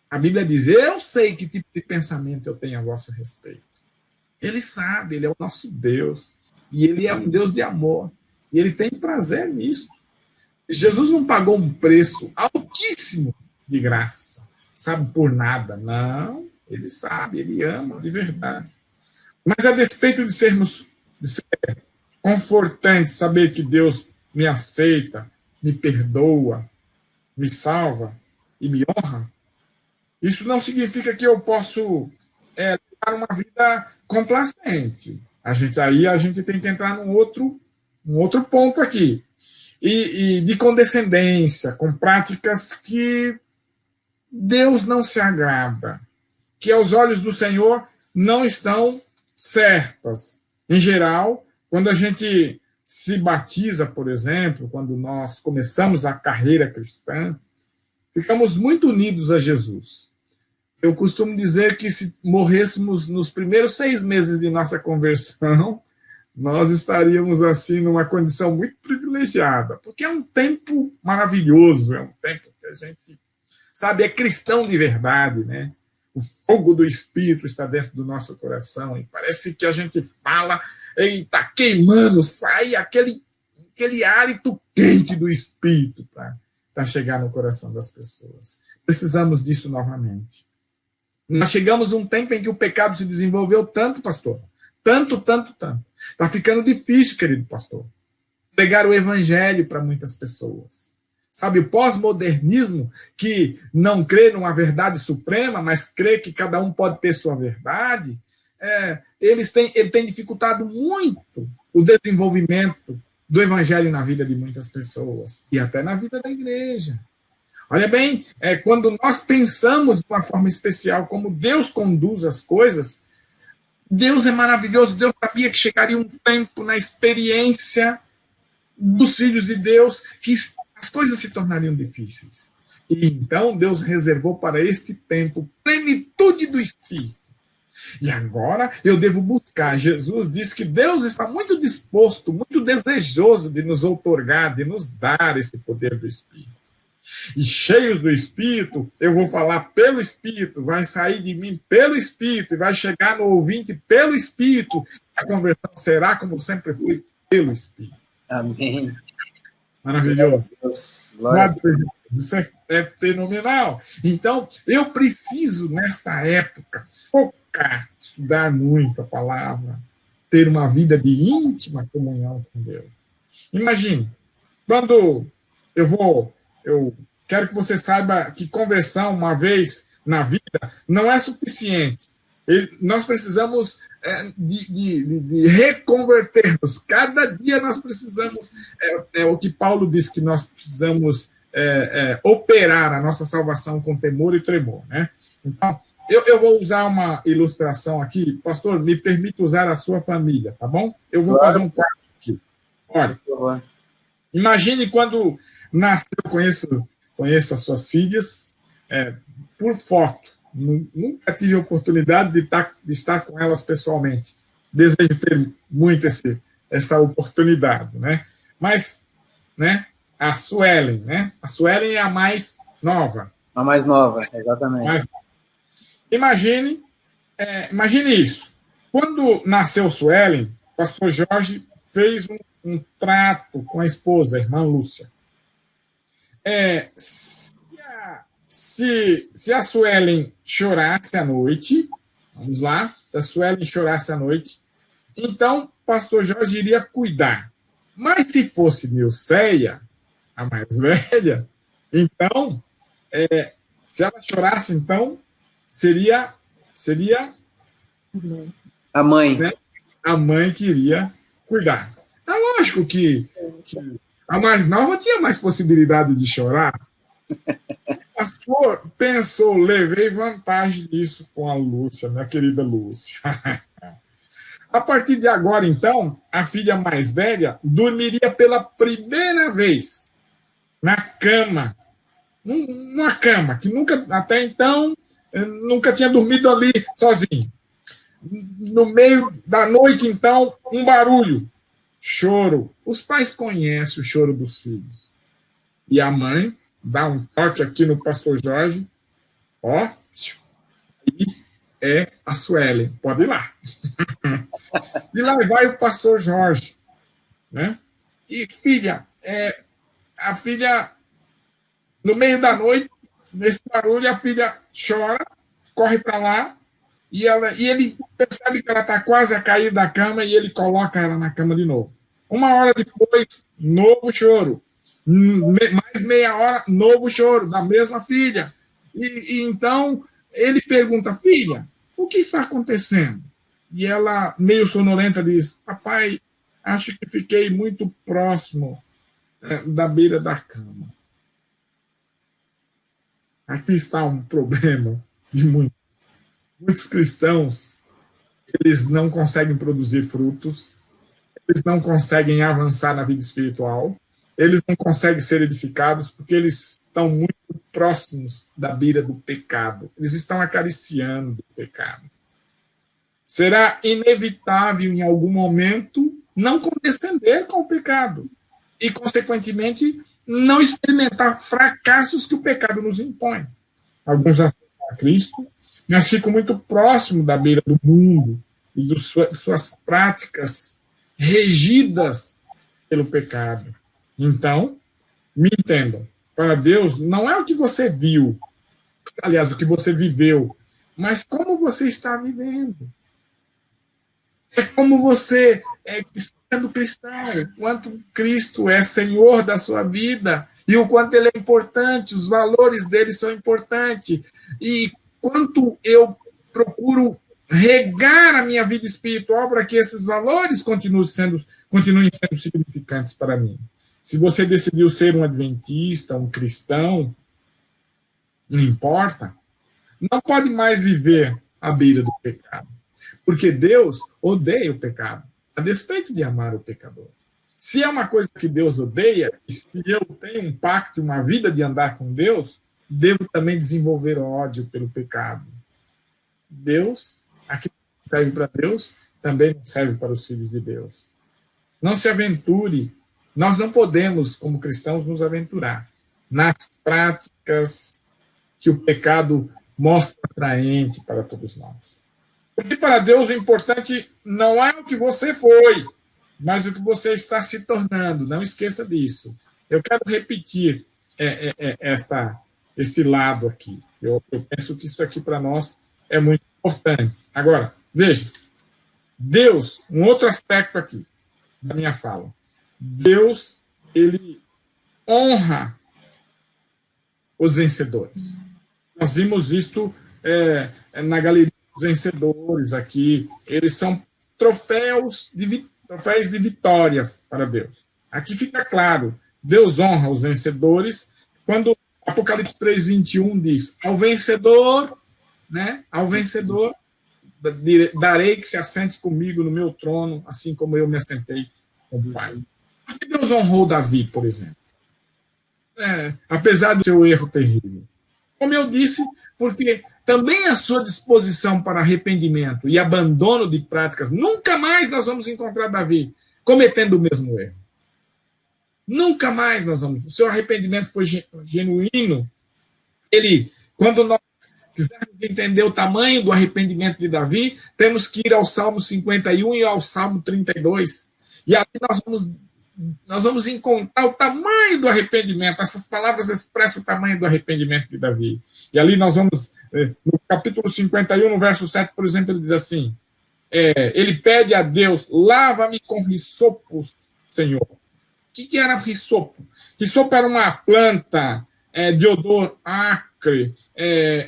A Bíblia diz, eu sei que tipo de pensamento eu tenho a vosso respeito. Ele sabe, Ele é o nosso Deus. E Ele é um Deus de amor. E Ele tem prazer nisso. Jesus não pagou um preço altíssimo de graça, sabe, por nada. Não, Ele sabe, Ele ama de verdade. Mas a despeito de ser confortante saber que Deus me aceita, me perdoa, me salva e me honra, isso não significa que eu posso levar uma vida complacente. A gente tem que entrar num outro ponto aqui. E de condescendência, com práticas que Deus não se agrada, que aos olhos do Senhor não estão certas. Em geral, quando a gente se batiza, por exemplo, quando nós começamos a carreira cristã, ficamos muito unidos a Jesus. Eu costumo dizer que se morrêssemos nos primeiros 6 meses de nossa conversão, nós estaríamos assim numa condição muito privilegiada, porque é um tempo maravilhoso, é um tempo que a gente, sabe, é cristão de verdade, né? O fogo do Espírito está dentro do nosso coração e parece que a gente fala e está queimando, sai aquele hálito quente do Espírito para chegar no coração das pessoas. Precisamos disso novamente. Nós chegamos a um tempo em que o pecado se desenvolveu tanto, pastor, tanto. Está ficando difícil, querido pastor, pregar o evangelho para muitas pessoas. Sabe, o pós-modernismo, que não crê numa verdade suprema, mas crê que cada um pode ter sua verdade, ele tem dificultado muito o desenvolvimento do evangelho na vida de muitas pessoas, e até na vida da igreja. Olha bem, quando nós pensamos de uma forma especial como Deus conduz as coisas, Deus é maravilhoso. Deus sabia que chegaria um tempo na experiência dos filhos de Deus que as coisas se tornariam difíceis. E então Deus reservou para este tempo plenitude do Espírito. E agora eu devo buscar. Jesus disse que Deus está muito disposto, muito desejoso de nos outorgar, de nos dar esse poder do Espírito. E cheios do Espírito, eu vou falar pelo Espírito, vai sair de mim pelo Espírito, e vai chegar no ouvinte pelo Espírito. A conversão será como sempre foi, pelo Espírito. Amém. Maravilhoso. Glória a Deus. Isso é fenomenal. Então, eu preciso, nesta época, focar, estudar muito a palavra, ter uma vida de íntima comunhão com Deus. Imagine, quando eu quero que você saiba que conversão uma vez na vida não é suficiente. Nós precisamos de reconvertermos. Cada dia nós precisamos, o que Paulo diz que nós precisamos operar a nossa salvação com temor e tremor, né? Então, eu vou usar uma ilustração aqui. Pastor, me permite usar a sua família, tá bom? Eu vou fazer um quadro aqui. Olha, imagine quando nasceu, conheço as suas filhas por foto. Nunca tive a oportunidade de estar com elas pessoalmente. Desejo ter muito essa oportunidade, né? Mas, né, a Suelen, né? A Suelen é a mais nova. A mais nova, exatamente. Imagine isso. Quando nasceu Suelen, o pastor Jorge fez um trato com a esposa, a irmã Lúcia. Se a Suelen chorasse à noite, vamos lá, se a Suelen chorasse à noite, então o pastor Jorge iria cuidar. Mas se fosse Nilceia, a mais velha, então, se ela chorasse, então, seria a mãe. Né, a mãe que iria cuidar. É lógico que a mais nova tinha mais possibilidade de chorar. O pastor pensou, levei vantagem disso com a Lúcia, minha querida Lúcia. A partir de agora, então, a filha mais velha dormiria pela primeira vez na cama. Numa cama, que nunca, até então, nunca tinha dormido ali sozinho. No meio da noite, então, um barulho. Choro. Os pais conhecem o choro dos filhos. E a mãe dá um toque aqui no pastor Jorge. Ó, e é a Suelen. Pode ir lá. E lá vai o pastor Jorge. Né? E filha, a filha, no meio da noite, nesse barulho, a filha chora, corre para lá, e ele percebe que ela está quase a cair da cama e ele coloca ela na cama de novo. 1 hora depois, novo choro. Mais meia hora, novo choro da mesma filha. E então ele pergunta, filha, o que está acontecendo? E ela, meio sonolenta, diz, papai, acho que fiquei muito próximo da beira da cama. Aqui está um problema de muitos cristãos. Eles não conseguem produzir frutos, eles não conseguem avançar na vida espiritual, eles não conseguem ser edificados porque eles estão muito próximos da beira do pecado. Eles estão acariciando o pecado. Será inevitável, em algum momento, não condescender com o pecado e, consequentemente, não experimentar fracassos que o pecado nos impõe. Alguns aceitam a Cristo, mas ficam muito próximos da beira do mundo e de suas práticas regidas pelo pecado. Então, me entendam, para Deus não é o que você viu, aliás, o que você viveu, mas como você está vivendo. É como você sendo cristão, o quanto Cristo é Senhor da sua vida e o quanto ele é importante, os valores dele são importantes e quanto eu procuro regar a minha vida espiritual para que esses valores continuem sendo significantes para mim. Se você decidiu ser um adventista, um cristão, não importa, não pode mais viver à beira do pecado. Porque Deus odeia o pecado, a despeito de amar o pecador. Se é uma coisa que Deus odeia, e se eu tenho um pacto, uma vida de andar com Deus, devo também desenvolver ódio pelo pecado. Deus, aquilo que serve para Deus, também não serve para os filhos de Deus. Não se aventure. Nós não podemos, como cristãos, nos aventurar nas práticas que o pecado mostra atraente para todos nós. Porque para Deus o importante não é o que você foi, mas o que você está se tornando. Não esqueça disso. Eu quero repetir este lado aqui. Eu penso que isso aqui para nós é muito importante. Agora, veja, Deus, um outro aspecto aqui da minha fala. Deus, ele honra os vencedores. Nós vimos isto na galeria dos vencedores aqui. Eles são troféus de vitórias para Deus. Aqui fica claro, Deus honra os vencedores quando Apocalipse 3:21 diz, ao vencedor, darei que se assente comigo no meu trono, assim como eu me assentei com o Pai. Por que Deus honrou Davi, por exemplo? Apesar do seu erro terrível. Como eu disse, porque também a sua disposição para arrependimento e abandono de práticas, nunca mais nós vamos encontrar Davi cometendo o mesmo erro. Nunca mais nós vamos. O seu arrependimento foi genuíno. Quando nós quisermos entender o tamanho do arrependimento de Davi, temos que ir ao Salmo 51 e ao Salmo 32. E ali nós vamos encontrar o tamanho do arrependimento. Essas palavras expressam o tamanho do arrependimento de Davi. E ali nós vamos, no capítulo 51, no verso 7, por exemplo, ele diz assim, ele pede a Deus, lava-me com rissopos, Senhor. O que era rissopo? Rissopo era uma planta de odor acre,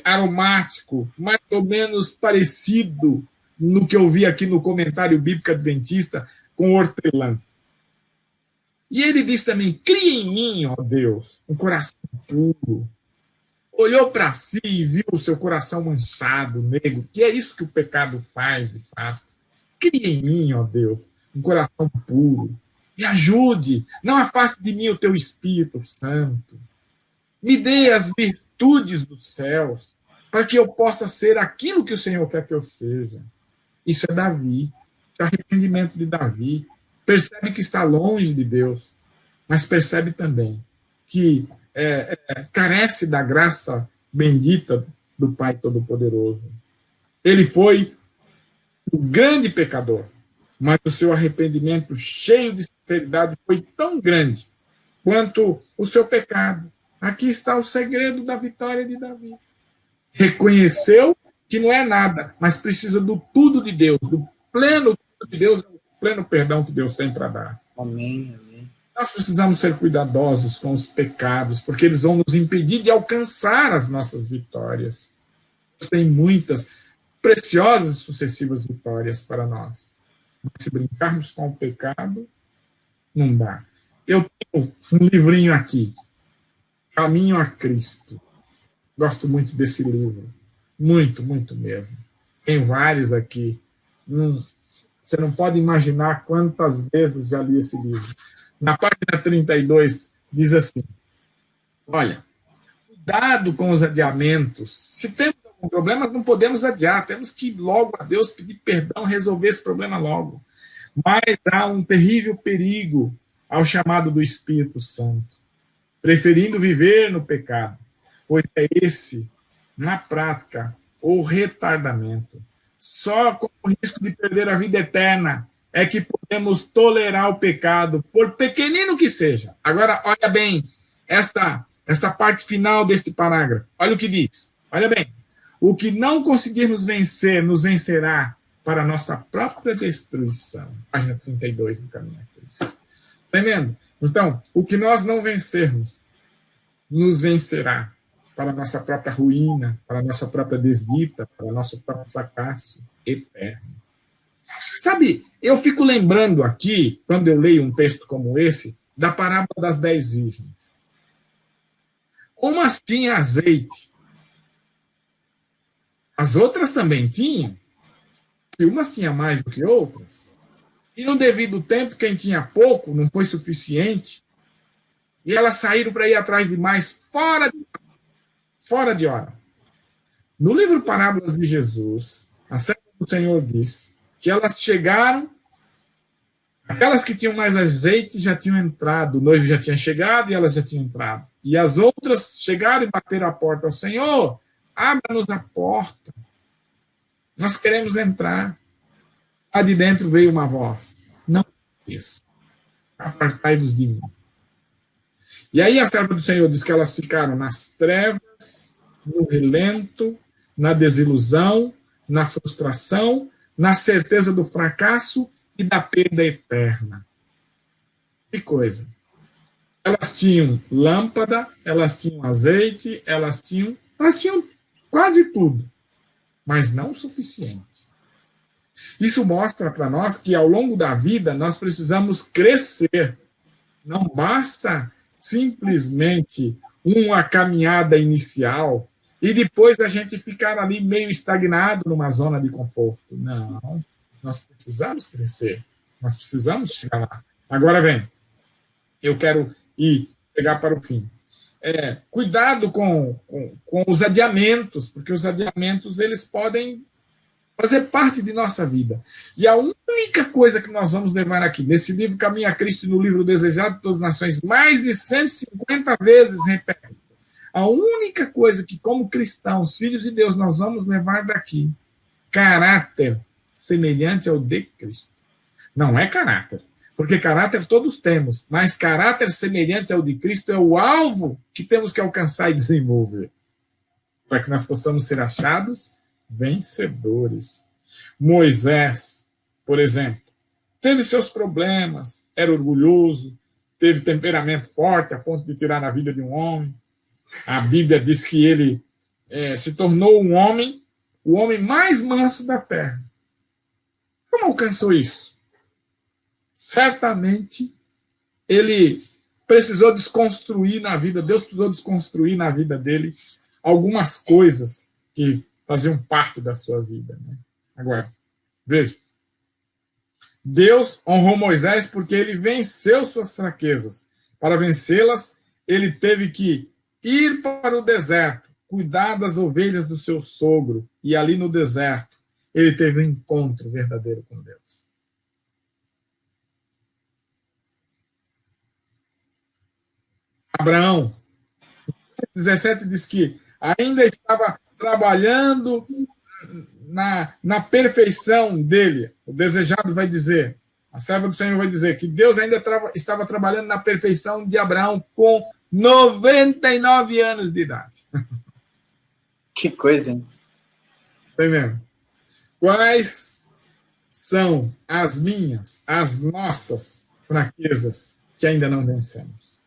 aromático, mais ou menos parecido no que eu vi aqui no comentário bíblico adventista com hortelã. E ele diz também, cria em mim, ó Deus, um coração puro. Olhou para si e viu o seu coração manchado, negro, que é isso que o pecado faz, de fato. Cria em mim, ó Deus, um coração puro. Me ajude, não afaste de mim o teu Espírito Santo. Me dê as virtudes dos céus, para que eu possa ser aquilo que o Senhor quer que eu seja. Isso é Davi, isso é arrependimento de Davi. Percebe que está longe de Deus, mas percebe também que carece da graça bendita do Pai Todo-Poderoso. Ele foi um grande pecador, mas o seu arrependimento cheio de sinceridade foi tão grande quanto o seu pecado. Aqui está o segredo da vitória de Davi. Reconheceu que não é nada, mas precisa do tudo de Deus, do pleno tudo de Deus, o pleno perdão que Deus tem para dar. Amém, amém. Nós precisamos ser cuidadosos com os pecados, porque eles vão nos impedir de alcançar as nossas vitórias. Deus tem muitas preciosas e sucessivas vitórias para nós. Mas se brincarmos com o pecado, não dá. Eu tenho um livrinho aqui, Caminho a Cristo. Gosto muito desse livro. Muito, muito mesmo. Tem vários aqui. Você não pode imaginar quantas vezes já li esse livro. Na página 32, diz assim, olha, cuidado com os adiamentos. Se temos algum problema, não podemos adiar. Temos que ir logo a Deus pedir perdão, resolver esse problema logo. Mas há um terrível perigo ao chamado do Espírito Santo, preferindo viver no pecado, pois é esse, na prática, o retardamento. Só com o risco de perder a vida eterna é que podemos tolerar o pecado, por pequenino que seja. Agora, olha bem, esta parte final deste parágrafo. Olha o que diz. Olha bem. O que não conseguirmos vencer, nos vencerá para a nossa própria destruição. Página 32 do Caminho a Cristo. Está vendo? Então, o que nós não vencermos, nos vencerá para a nossa própria ruína, para a nossa própria desdita, para o nosso próprio fracasso eterno. Sabe, eu fico lembrando aqui, quando eu leio um texto como esse, da parábola das 10 virgens. Umas tinham azeite, as outras também tinham, e umas tinham mais do que outras. E no devido tempo, quem tinha pouco não foi suficiente, e elas saíram para ir atrás de mais fora de hora. No livro Parábolas de Jesus, a serva do Senhor diz que elas chegaram, aquelas que tinham mais azeite já tinham entrado, o noivo já tinha chegado e elas já tinham entrado. E as outras chegaram e bateram a porta ao Senhor, abra-nos a porta, nós queremos entrar. Lá de dentro veio uma voz, não é isso, apartai-vos de mim. E aí a serva do Senhor diz que elas ficaram nas trevas, no relento, na desilusão, na frustração, na certeza do fracasso e da perda eterna. Que coisa. Elas tinham lâmpada, elas tinham azeite, elas tinham quase tudo, mas não o suficiente. Isso mostra para nós que ao longo da vida nós precisamos crescer. Não basta simplesmente uma caminhada inicial e depois a gente ficar ali meio estagnado numa zona de conforto. Não, nós precisamos crescer, nós precisamos chegar lá. Agora vem, Eu quero chegar para o fim. Cuidado com os adiamentos, porque os adiamentos eles podem fazer parte de nossa vida. E a única coisa que nós vamos levar aqui, nesse livro Caminho a Cristo e no livro Desejado de Todas as Nações, mais de 150 vezes repete. A única coisa que, como cristãos, filhos de Deus, nós vamos levar daqui, caráter semelhante ao de Cristo. Não é caráter, porque caráter todos temos, mas caráter semelhante ao de Cristo é o alvo que temos que alcançar e desenvolver, para que nós possamos ser achados vencedores. Moisés, por exemplo, teve seus problemas, era orgulhoso, teve temperamento forte a ponto de tirar a vida de um homem. A Bíblia diz que ele se tornou um homem, o homem mais manso da terra. Como alcançou isso? Certamente ele precisou desconstruir na vida, Deus precisou desconstruir na vida dele algumas coisas que faziam parte da sua vida. Né? Agora, veja. Deus honrou Moisés porque ele venceu suas fraquezas. Para vencê-las, ele teve que ir para o deserto, cuidar das ovelhas do seu sogro. E ali no deserto, ele teve um encontro verdadeiro com Deus. Abraão, 17 diz que ainda estava trabalhando na perfeição dele. O desejado vai dizer, a serva do Senhor vai dizer que Deus ainda estava trabalhando na perfeição de Abraão com 99 anos de idade. Que coisa, hein? Tá vendo? Quais são as minhas, as nossas fraquezas que ainda não vencemos?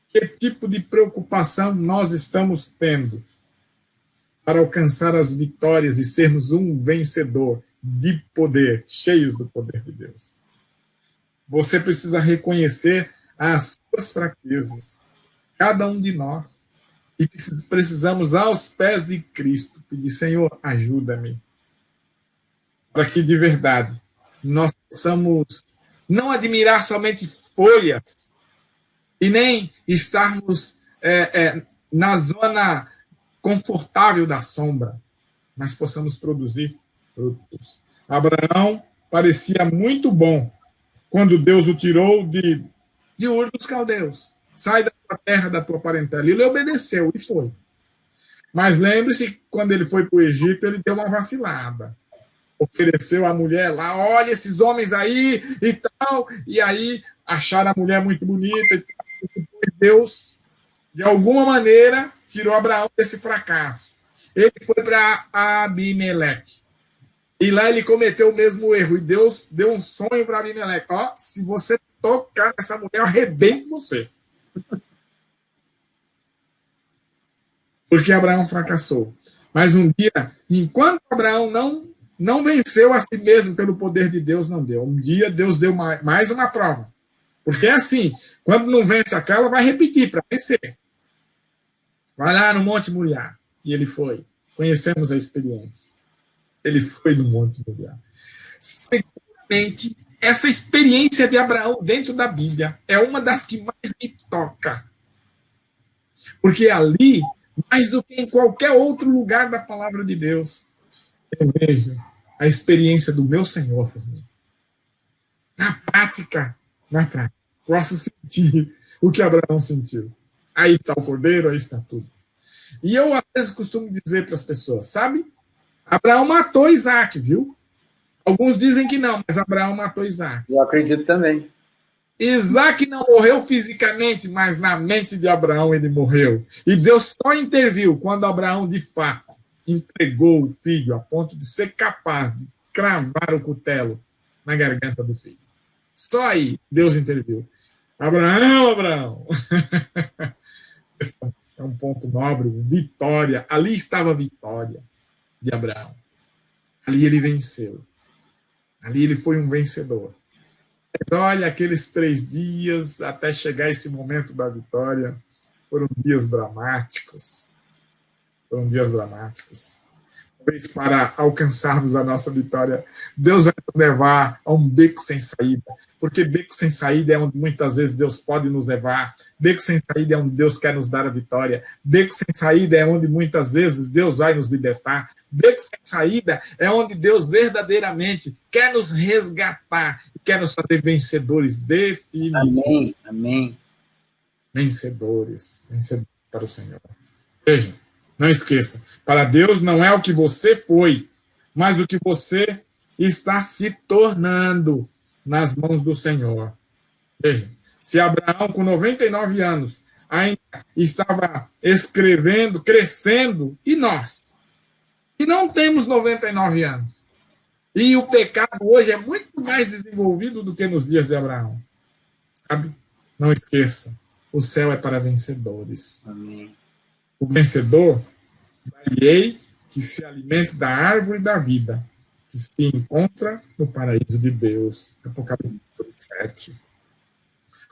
Que tipo de preocupação nós estamos tendo para alcançar as vitórias e sermos um vencedor de poder, cheios do poder de Deus? Você precisa reconhecer as suas fraquezas, cada um de nós, e precisamos, aos pés de Cristo, pedir: Senhor, ajuda-me, para que, de verdade, nós possamos não admirar somente folhas e nem estarmos na zona confortável da sombra, mas possamos produzir frutos. Abraão parecia muito bom quando Deus o tirou de Ur dos Caldeus. Sai da tua terra, da tua parentela. Ele obedeceu e foi. Mas lembre-se, quando ele foi para o Egito, ele deu uma vacilada. Ofereceu a mulher lá: olha esses homens aí e tal. E aí acharam a mulher muito bonita. E Deus, de alguma maneira, tirou Abraão desse fracasso. Ele foi para Abimeleque. E lá ele cometeu o mesmo erro. E Deus deu um sonho para Abimeleque: ó, se você tocar nessa mulher, eu arrebento você. Porque Abraão fracassou. Mas um dia, enquanto Abraão não venceu a si mesmo pelo poder de Deus, não deu. Um dia Deus deu mais uma prova. Porque é assim, quando não vence aquela, vai repetir para vencer. Vai lá no Monte Moriá. E ele foi. Conhecemos a experiência. Ele foi no Monte Moriá. Seguramente, essa experiência de Abraão dentro da Bíblia é uma das que mais me toca. Porque ali, mais do que em qualquer outro lugar da palavra de Deus, eu vejo a experiência do meu Senhor por mim. Na prática, posso sentir o que Abraão sentiu. Aí está o cordeiro, aí está tudo. E eu, às vezes, costumo dizer para as pessoas, sabe? Abraão matou Isaac, viu? Alguns dizem que não, mas Abraão matou Isaac. Eu acredito também. Isaac não morreu fisicamente, mas na mente de Abraão ele morreu. E Deus só interviu quando Abraão, de fato, entregou o filho a ponto de ser capaz de cravar o cutelo na garganta do filho. Só aí Deus interviu. Abraão! Esse é um ponto nobre, vitória. Ali estava a vitória de Abraão. Ali ele venceu. Ali ele foi um vencedor. Mas olha, aqueles 3 dias até chegar esse momento da vitória foram dias dramáticos. Foram dias dramáticos. para alcançarmos a nossa vitória, Deus vai nos levar a um beco sem saída, porque beco sem saída é onde muitas vezes Deus pode nos levar, beco sem saída é onde Deus quer nos dar a vitória, beco sem saída é onde muitas vezes Deus vai nos libertar, beco sem saída é onde Deus verdadeiramente quer nos resgatar, quer nos fazer vencedores definitivos. Amém, amém. Vencedores para o Senhor. Veja, não esqueça, para Deus não é o que você foi, mas o que você está se tornando nas mãos do Senhor. Veja, se Abraão, com 99 anos, ainda estava escrevendo, crescendo, e nós, que não temos 99 anos, e o pecado hoje é muito mais desenvolvido do que nos dias de Abraão. Sabe? Não esqueça, o céu é para vencedores. Amém. O vencedor, dar-lhe-ei que se alimente da árvore da vida, que se encontra no paraíso de Deus. Apocalipse 7.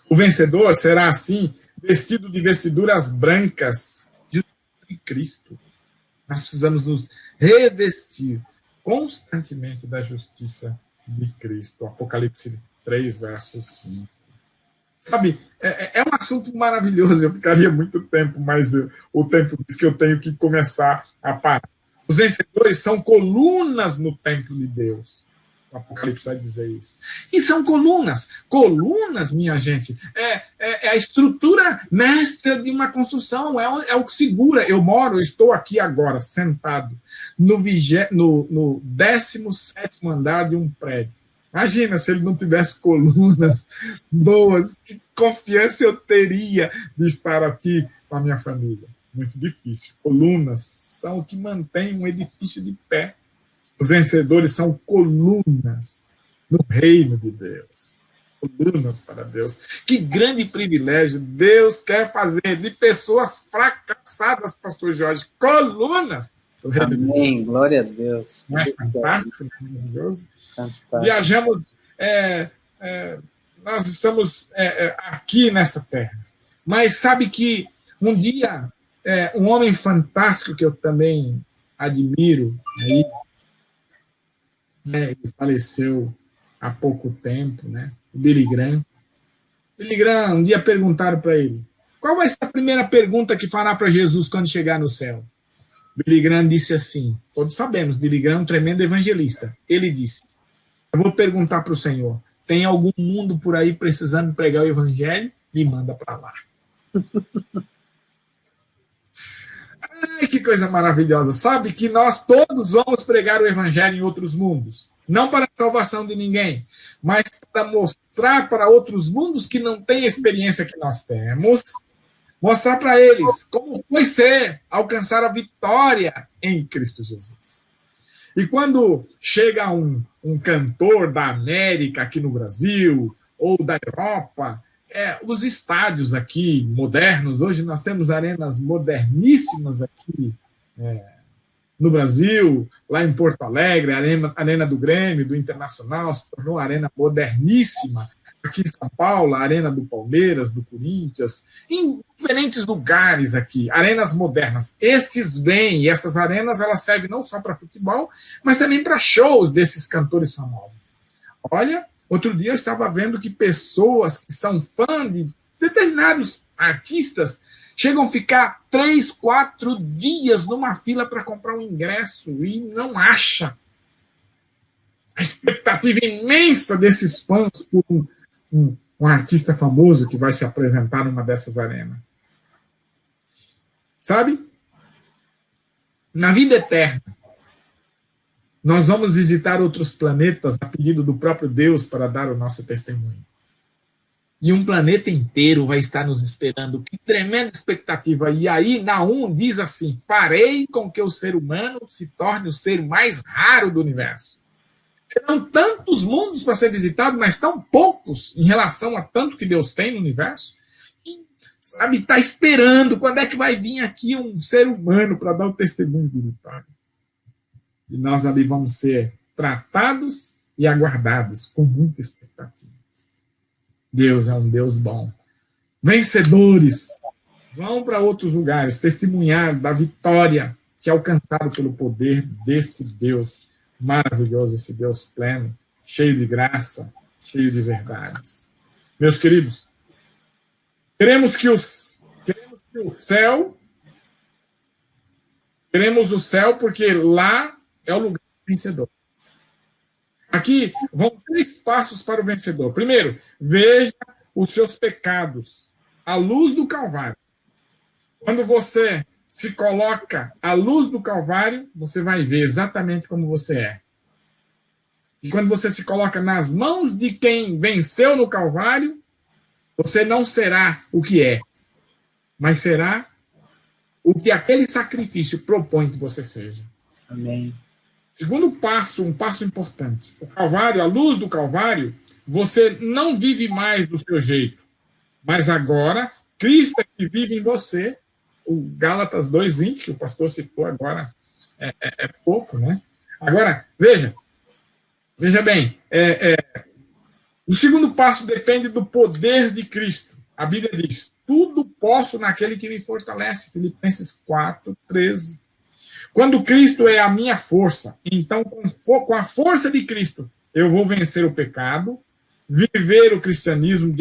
O vencedor será, assim, vestido de vestiduras brancas de Cristo. Nós precisamos nos revestir constantemente da justiça de Cristo. Apocalipse 3, verso 5. Sabe, é um assunto maravilhoso, eu ficaria muito tempo, mas o tempo diz que eu tenho que começar a parar. Os vencedores são colunas no templo de Deus. O Apocalipse vai dizer isso. E são colunas. Colunas, minha gente, é a estrutura mestra de uma construção, é o que segura. Eu estou aqui agora, sentado, no 17º andar de um prédio. Imagina se ele não tivesse colunas boas, que confiança eu teria de estar aqui com a minha família. Muito difícil. Colunas são o que mantém um edifício de pé. Os vencedores são colunas no reino de Deus. Colunas para Deus. Que grande privilégio Deus quer fazer de pessoas fracassadas, pastor Jorge. Colunas. Amém, glória a Deus. Não é fantástico, maravilhoso? Fantástico. Viajamos, nós estamos aqui nessa terra. Mas sabe que um dia, um homem fantástico que eu também admiro, aí, ele faleceu há pouco tempo, né? O Billy Graham. Billy Graham, um dia perguntaram para ele, qual vai ser a primeira pergunta que fará para Jesus quando chegar no céu? Billy Graham disse assim, todos sabemos, Billy Graham é um tremendo evangelista. Ele disse, eu vou perguntar para o Senhor, tem algum mundo por aí precisando pregar o evangelho? Me manda para lá. Ai, que coisa maravilhosa. Sabe que nós todos vamos pregar o evangelho em outros mundos. Não para a salvação de ninguém, mas para mostrar para outros mundos que não têm a experiência que nós temos, mostrar para eles como foi ser, alcançar a vitória em Cristo Jesus. E quando chega um cantor da América aqui no Brasil, ou da Europa, os estádios aqui modernos, hoje nós temos arenas moderníssimas aqui no Brasil, lá em Porto Alegre, a arena do Grêmio, do Internacional, se tornou uma arena moderníssima. Aqui em São Paulo, a arena do Palmeiras, do Corinthians, em diferentes lugares aqui, arenas modernas. Estes vêm, e essas arenas elas servem não só para futebol, mas também para shows desses cantores famosos. Olha, outro dia eu estava vendo que pessoas que são fãs de determinados artistas chegam a ficar 3, 4 dias numa fila para comprar um ingresso e não acha. A expectativa imensa desses fãs por um artista famoso que vai se apresentar numa dessas arenas. Sabe? Na vida eterna, nós vamos visitar outros planetas a pedido do próprio Deus para dar o nosso testemunho. E um planeta inteiro vai estar nos esperando. Que tremenda expectativa. E aí, Naum diz assim, farei com que o ser humano se torne o ser mais raro do universo. Serão tantos mundos para ser visitados, mas tão poucos em relação a tanto que Deus tem no universo, que, sabe, está esperando quando é que vai vir aqui um ser humano para dar o testemunho do vitória. E nós ali vamos ser tratados e aguardados com muita expectativa. Deus é um Deus bom. Vencedores vão para outros lugares testemunhar da vitória que é alcançado pelo poder deste Deus maravilhoso, esse Deus pleno, cheio de graça, cheio de verdades. Meus queridos, queremos o céu, queremos o céu porque lá é o lugar do vencedor. Aqui vão 3 passos para o vencedor. Primeiro, veja os seus pecados à luz do Calvário. Quando você se coloca à luz do Calvário, você vai ver exatamente como você é. E quando você se coloca nas mãos de quem venceu no Calvário, você não será o que é, mas será o que aquele sacrifício propõe que você seja. Amém. Segundo passo, um passo importante. O Calvário, a luz do Calvário, você não vive mais do seu jeito, mas agora Cristo é que vive em você. O Gálatas 2:20, que o pastor citou agora, é pouco, né? Agora, veja bem, o segundo passo depende do poder de Cristo. A Bíblia diz, tudo posso naquele que me fortalece, Filipenses 4:13. Quando Cristo é a minha força, então com a força de Cristo, eu vou vencer o pecado, viver o cristianismo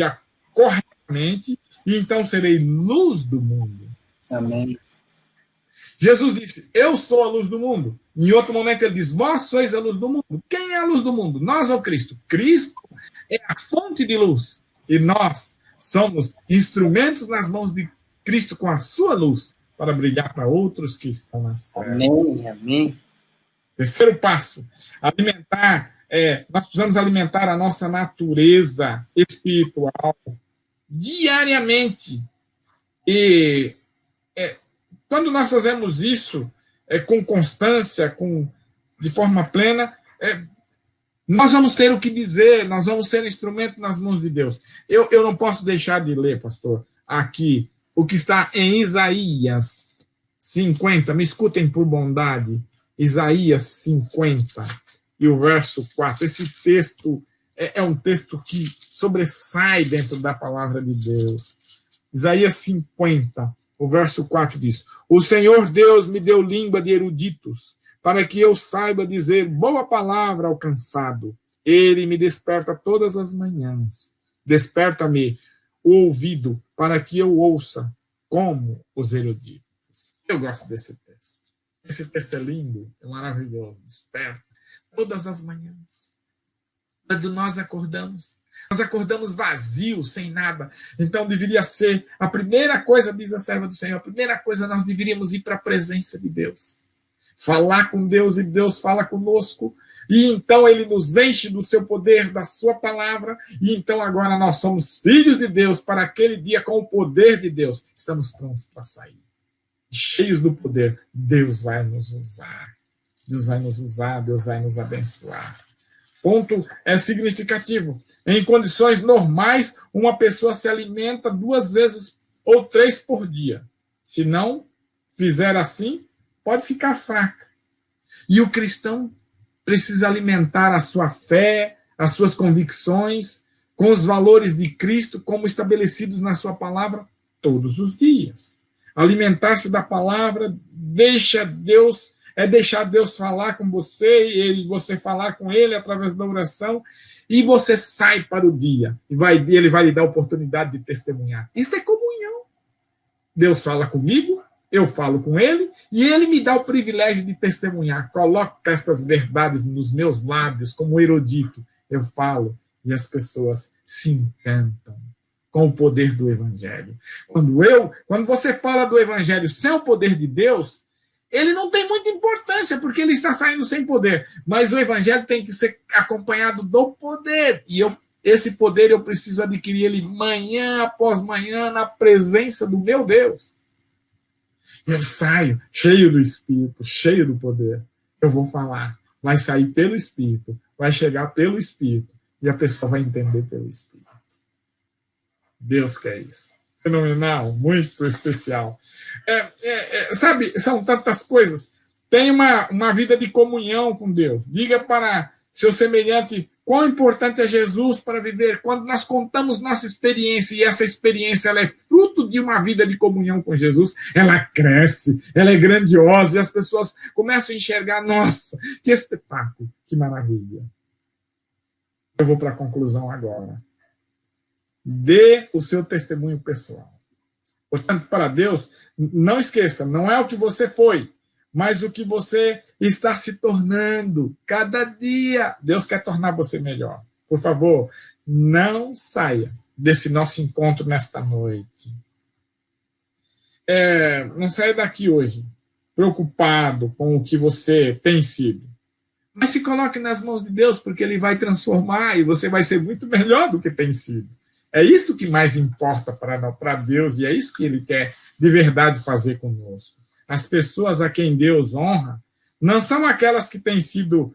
corretamente, e então serei luz do mundo. Amém. Jesus disse, eu sou a luz do mundo. Em outro momento ele diz, vós sois a luz do mundo. Quem é a luz do mundo? Nós ou Cristo? Cristo é a fonte de luz. E nós somos instrumentos nas mãos de Cristo com a sua luz para brilhar para outros que estão nas trevas. Amém, amém. Terceiro passo, nós precisamos alimentar a nossa natureza espiritual diariamente. E quando nós fazemos isso com constância, de forma plena, nós vamos ter o que dizer, nós vamos ser instrumento nas mãos de Deus. Eu não posso deixar de ler, pastor, aqui, o que está em Isaías 50. Me escutem por bondade. Isaías 50 e o verso 4. Esse texto é um texto que sobressai dentro da palavra de Deus. Isaías 50, o verso 4 diz, o Senhor Deus me deu língua de eruditos, para que eu saiba dizer boa palavra ao cansado. Ele me desperta todas as manhãs. Desperta-me o ouvido, para que eu ouça como os eruditos. Eu gosto desse texto. Esse texto é lindo, é maravilhoso. Desperta todas as manhãs. Quando nós acordamos vazios, sem nada. Então deveria ser a primeira coisa, diz a serva do Senhor, a primeira coisa nós deveríamos ir para a presença de Deus. Falar com Deus e Deus fala conosco. E então ele nos enche do seu poder, da sua palavra, e então agora nós somos filhos de Deus para aquele dia com o poder de Deus. Estamos prontos para sair. Cheios do poder, Deus vai nos usar. Deus vai nos usar, Deus vai nos abençoar. Ponto significativo. Em condições normais, uma pessoa se alimenta 2 vezes ou 3 por dia. Se não fizer assim, pode ficar fraca. E o cristão precisa alimentar a sua fé, as suas convicções, com os valores de Cristo, como estabelecidos na sua palavra, todos os dias. Alimentar-se da palavra, deixar Deus falar com você, e você falar com ele através da oração, e você sai para o dia, e ele vai lhe dar a oportunidade de testemunhar. Isso é comunhão. Deus fala comigo, eu falo com ele, e ele me dá o privilégio de testemunhar. Coloca estas verdades nos meus lábios, como erudito. Eu falo, e as pessoas se encantam com o poder do Evangelho. Quando você fala do Evangelho sem o poder de Deus, ele não tem muita importância, porque ele está saindo sem poder. Mas o Evangelho tem que ser acompanhado do poder. E esse poder eu preciso adquirir ele manhã após manhã, na presença do meu Deus. Eu saio cheio do Espírito, cheio do poder. Eu vou falar. Vai sair pelo Espírito, vai chegar pelo Espírito, e a pessoa vai entender pelo Espírito. Deus quer isso. Fenomenal, muito especial. Sabe, são tantas coisas. Tenha uma vida de comunhão com Deus. Diga para seu semelhante, Quão importante é Jesus para viver? Quando nós contamos nossa experiência, e essa experiência ela é fruto de uma vida de comunhão com Jesus, ela cresce, ela é grandiosa, e as pessoas começam a enxergar, nossa, que espetáculo, que maravilha. Eu vou para a conclusão agora. Dê o seu testemunho pessoal. Portanto, para Deus, não esqueça, não é o que você foi, mas o que você está se tornando. Cada dia, Deus quer tornar você melhor. Por favor, não saia desse nosso encontro nesta noite. Não saia daqui hoje preocupado com o que você tem sido. Mas se coloque nas mãos de Deus, porque Ele vai transformar e você vai ser muito melhor do que tem sido. É isso que mais importa para Deus e é isso que Ele quer de verdade fazer conosco. As pessoas a quem Deus honra não são aquelas que têm sido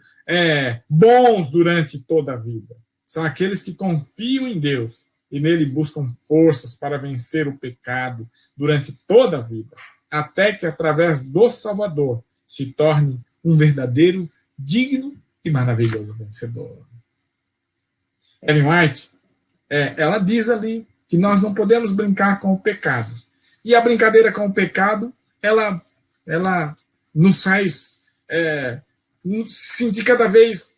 bons durante toda a vida. São aqueles que confiam em Deus e nele buscam forças para vencer o pecado durante toda a vida, até que, através do Salvador, se torne um verdadeiro, digno e maravilhoso vencedor. Ellen White, ela diz ali que nós não podemos brincar com o pecado. E a brincadeira com o pecado, ela nos faz sentir cada vez,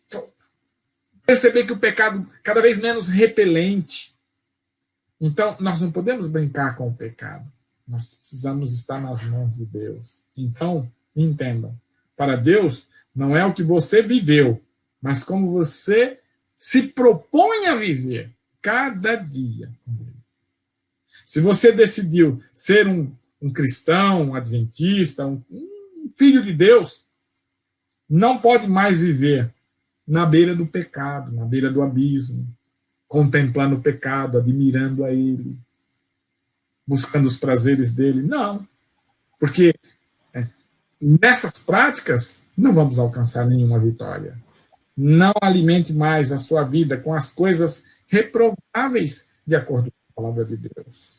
perceber que o pecado cada vez menos repelente. Então, nós não podemos brincar com o pecado. Nós precisamos estar nas mãos de Deus. Então, entendam, para Deus, não é o que você viveu, mas como você se propõe a viver cada dia. Se você decidiu ser um cristão, um adventista, um filho de Deus, não pode mais viver na beira do pecado, na beira do abismo, contemplando o pecado, admirando a ele, buscando os prazeres dele. Não, porque nessas práticas não vamos alcançar nenhuma vitória. Não alimente mais a sua vida com as coisas reprováveis de acordo com a palavra de Deus.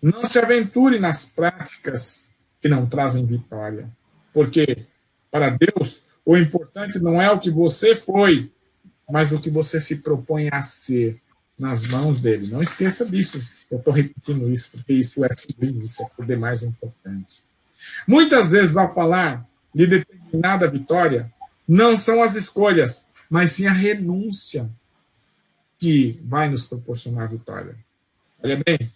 Não se aventure nas práticas que não trazem vitória, porque para Deus o importante não é o que você foi, mas o que você se propõe a ser nas mãos dele. Não esqueça disso. Eu estou repetindo isso porque isso é sublime, isso é por demais importante. Muitas vezes, ao falar de determinada vitória, não são as escolhas, mas sim a renúncia que vai nos proporcionar vitória. Olha bem,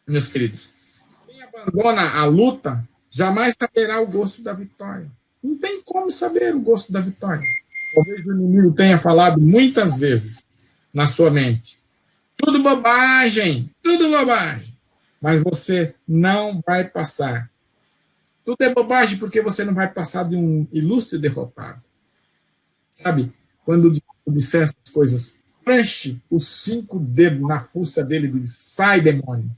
meus queridos, quem abandona a luta jamais saberá o gosto da vitória. Não tem como saber o gosto da vitória. Talvez o inimigo tenha falado muitas vezes na sua mente. Tudo bobagem, tudo bobagem. Mas você não vai passar. Tudo é bobagem porque você não vai passar de um ilustre derrotado. Sabe, quando o diabo disser essas coisas, pranche os 5 dedos na fuça dele e diz, sai, demônio,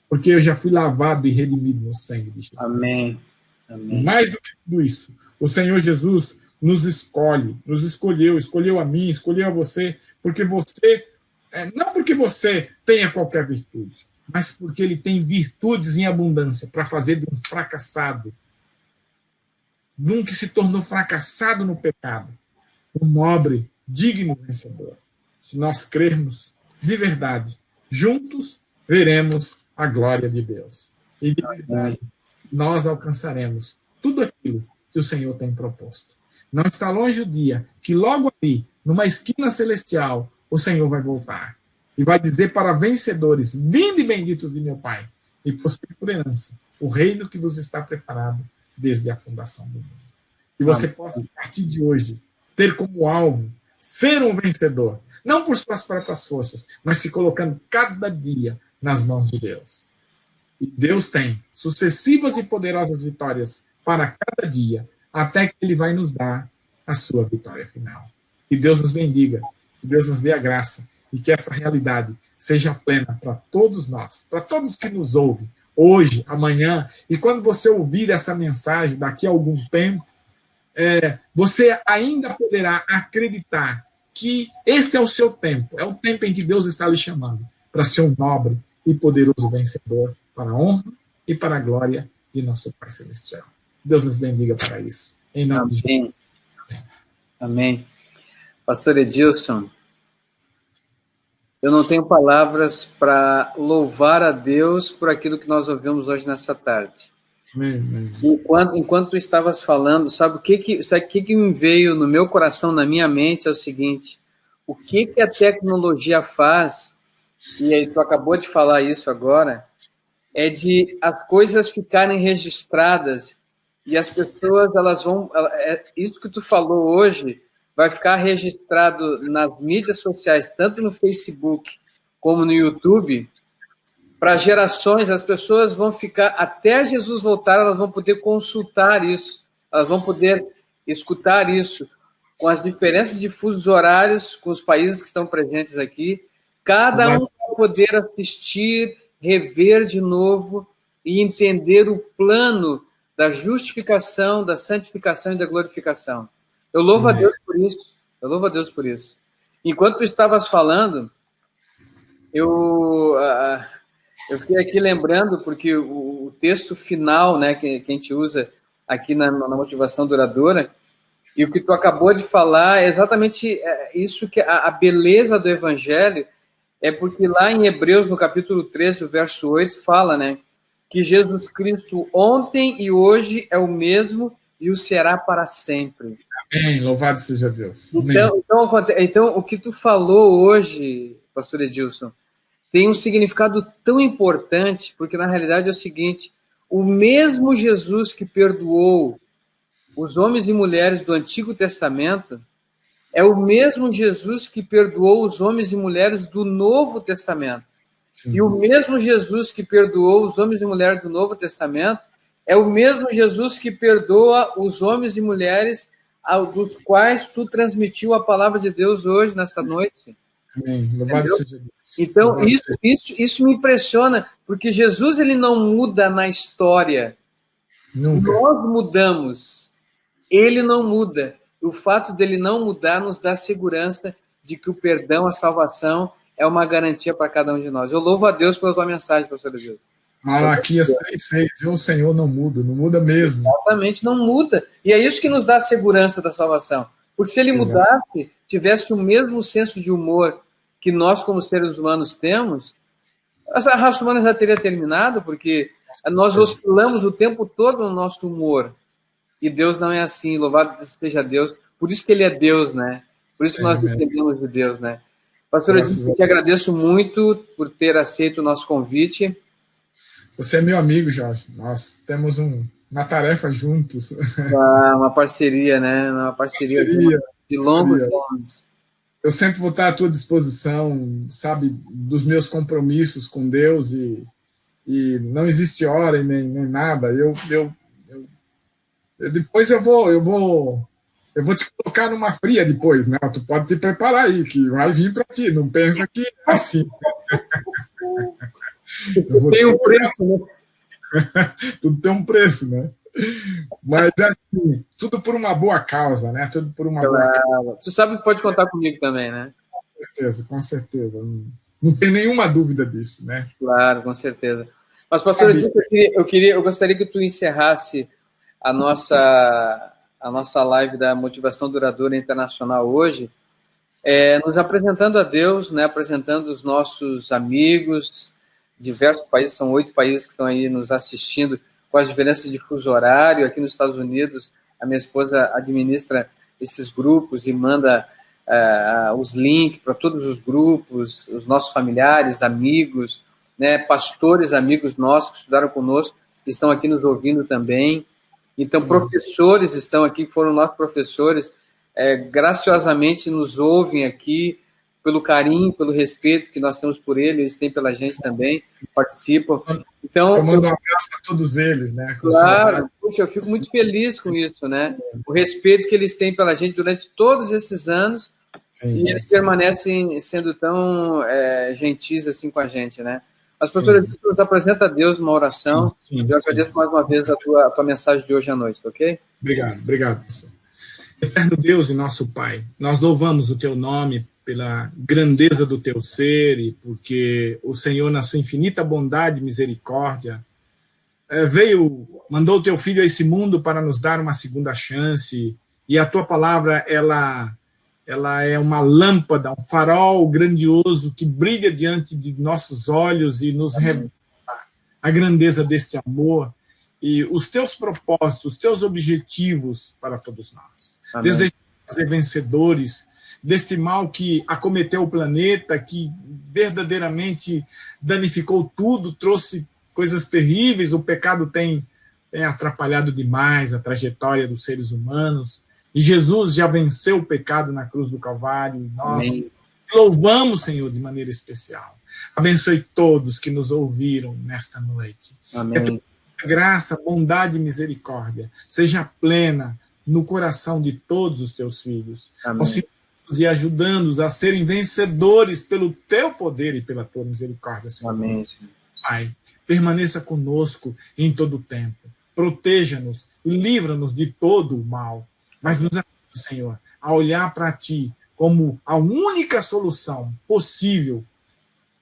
porque eu já fui lavado e redimido no sangue de Jesus. Amém. Amém. Mais do que tudo isso, o Senhor Jesus nos escolheu a mim, escolheu a você, porque você, não porque você tenha qualquer virtude, mas porque ele tem virtudes em abundância para fazer de um fracassado, de um que se tornou fracassado no pecado, um nobre, digno vencedor. Se nós crermos de verdade, juntos veremos a glória de Deus. E de verdade, nós alcançaremos tudo aquilo que o Senhor tem proposto. Não está longe o dia que logo ali, numa esquina celestial, o Senhor vai voltar e vai dizer para vencedores, vinde benditos de meu Pai, e possuir por herança o reino que vos está preparado desde a fundação do mundo. E você possa, a partir de hoje, ter como alvo ser um vencedor, não por suas próprias forças, mas se colocando cada dia nas mãos de Deus. E Deus tem sucessivas e poderosas vitórias para cada dia, até que Ele vai nos dar a sua vitória final. Que Deus nos bendiga, que Deus nos dê a graça, e que essa realidade seja plena para todos nós, para todos que nos ouvem, hoje, amanhã, e quando você ouvir essa mensagem daqui a algum tempo, você ainda poderá acreditar que este é o seu tempo, é o tempo em que Deus está lhe chamando para ser um nobre e poderoso vencedor, para a honra e para a glória de nosso Pai Celestial. Deus nos bendiga para isso. Em nome de Jesus. Amém. Pastor Edilson, Eu não tenho palavras para louvar a Deus por aquilo que nós ouvimos hoje nessa tarde. Enquanto tu estavas falando, sabe o que me veio no meu coração, na minha mente, é o seguinte: o que a tecnologia faz, e aí tu acabou de falar isso agora, é de as coisas ficarem registradas e as pessoas, elas vão... Isso que tu falou hoje vai ficar registrado nas mídias sociais, tanto no Facebook como no YouTube, para gerações. As pessoas vão ficar, até Jesus voltar, elas vão poder consultar isso, elas vão poder escutar isso, com as diferenças de fusos horários, com os países que estão presentes aqui, cada um vai poder assistir, rever de novo e entender o plano da justificação, da santificação e da glorificação. Eu louvo a Deus por isso. Eu louvo a Deus por isso. Enquanto tu estavas falando, eu fiquei aqui lembrando, porque o texto final, né, que a gente usa aqui na motivação duradoura, e o que tu acabou de falar é exatamente isso, que a beleza do Evangelho é porque lá em Hebreus, no capítulo 13, o verso 8, fala, né, que Jesus Cristo ontem e hoje é o mesmo e o será para sempre. Amém, louvado seja Deus. Então, o que tu falou hoje, pastor Edilson, tem um significado tão importante, porque na realidade é o seguinte: o mesmo Jesus que perdoou os homens e mulheres do Antigo Testamento é o mesmo Jesus que perdoou os homens e mulheres do Novo Testamento. Sim. E o mesmo Jesus que perdoou os homens e mulheres do Novo Testamento é o mesmo Jesus que perdoa os homens e mulheres dos quais tu transmitiu a palavra de Deus hoje, nessa noite. Amém. Louvado seja Deus. Então, isso me impressiona, porque Jesus, ele não muda na história. Nunca. Nós mudamos. Ele não muda. O fato dele não mudar nos dá segurança de que o perdão, a salvação, é uma garantia para cada um de nós. Eu louvo a Deus pela tua mensagem, pastor Deus. Malaquias 3:6, o Senhor não muda mesmo. Exatamente, não muda. E é isso que nos dá a segurança da salvação. Porque se ele mudasse, tivesse o mesmo senso de humor que nós, como seres humanos, temos, a raça humana já teria terminado, porque nós oscilamos o tempo todo no nosso humor. E Deus não é assim, louvado seja Deus. Por isso que ele é Deus, né? Por isso que nós dependemos de Deus, né? Pastor, eu te agradeço muito por ter aceito o nosso convite. Você é meu amigo, Jorge. Nós temos uma tarefa juntos. Uma parceria, né? Uma parceria de longos anos. Eu sempre vou estar à tua disposição, sabe, dos meus compromissos com Deus, e não existe hora e nem nada. Depois eu vou te colocar numa fria depois, né? Tu pode te preparar aí, que vai vir para ti. Não pensa que é assim. Tem um preço, né? Tudo tem um preço, né? Mas é assim, tudo por uma boa causa, né? Tudo por uma boa causa. Tu sabe que pode contar comigo também, né? Com certeza. Não tem nenhuma dúvida disso, né? Claro, com certeza. Mas, pastor, eu gostaria que tu encerrasse a nossa live da Motivação Duradoura Internacional hoje, nos apresentando a Deus, né? Apresentando os nossos amigos, diversos países, são 8 países que estão aí nos assistindo, com as diferenças de fuso horário. Aqui nos Estados Unidos, a minha esposa administra esses grupos e manda os links para todos os grupos, os nossos familiares, amigos, né, pastores, amigos nossos que estudaram conosco, que estão aqui nos ouvindo também. Então, professores estão aqui, que foram nossos professores, graciosamente nos ouvem aqui, pelo carinho, pelo respeito que nós temos por eles têm pela gente também, participam. Então, eu mando um abraço a todos eles, né? Claro, puxa, eu fico muito feliz com isso, né? O respeito que eles têm pela gente durante todos esses anos, e eles permanecem sendo tão gentis assim com a gente, né? Mas, pastor, nos apresenta a Deus uma oração. Eu agradeço mais uma vez a tua mensagem de hoje à noite, tá ok? Obrigado, pastor. Eterno Deus e nosso Pai, nós louvamos o teu nome pela grandeza do teu ser, e porque o Senhor, na sua infinita bondade e misericórdia, mandou o teu Filho a esse mundo para nos dar uma segunda chance, e a tua palavra, ela ela é uma lâmpada, um farol grandioso que brilha diante de nossos olhos e nos revela a grandeza deste amor e os teus propósitos, os teus objetivos para todos nós. Desejamos ser vencedores deste mal que acometeu o planeta, que verdadeiramente danificou tudo, trouxe coisas terríveis, o pecado tem atrapalhado demais a trajetória dos seres humanos, e Jesus já venceu o pecado na cruz do Calvário, e nós louvamos, Senhor, de maneira especial. Abençoe todos que nos ouviram nesta noite. Amém. Que a graça, bondade e misericórdia seja plena no coração de todos os teus filhos. Amém. E ajudando-os a serem vencedores pelo teu poder e pela tua misericórdia, Senhor. Amém, Senhor. Pai, permaneça conosco em todo o tempo. Proteja-nos e livra-nos de todo o mal. Mas nos ajude, Senhor, a olhar para Ti como a única solução possível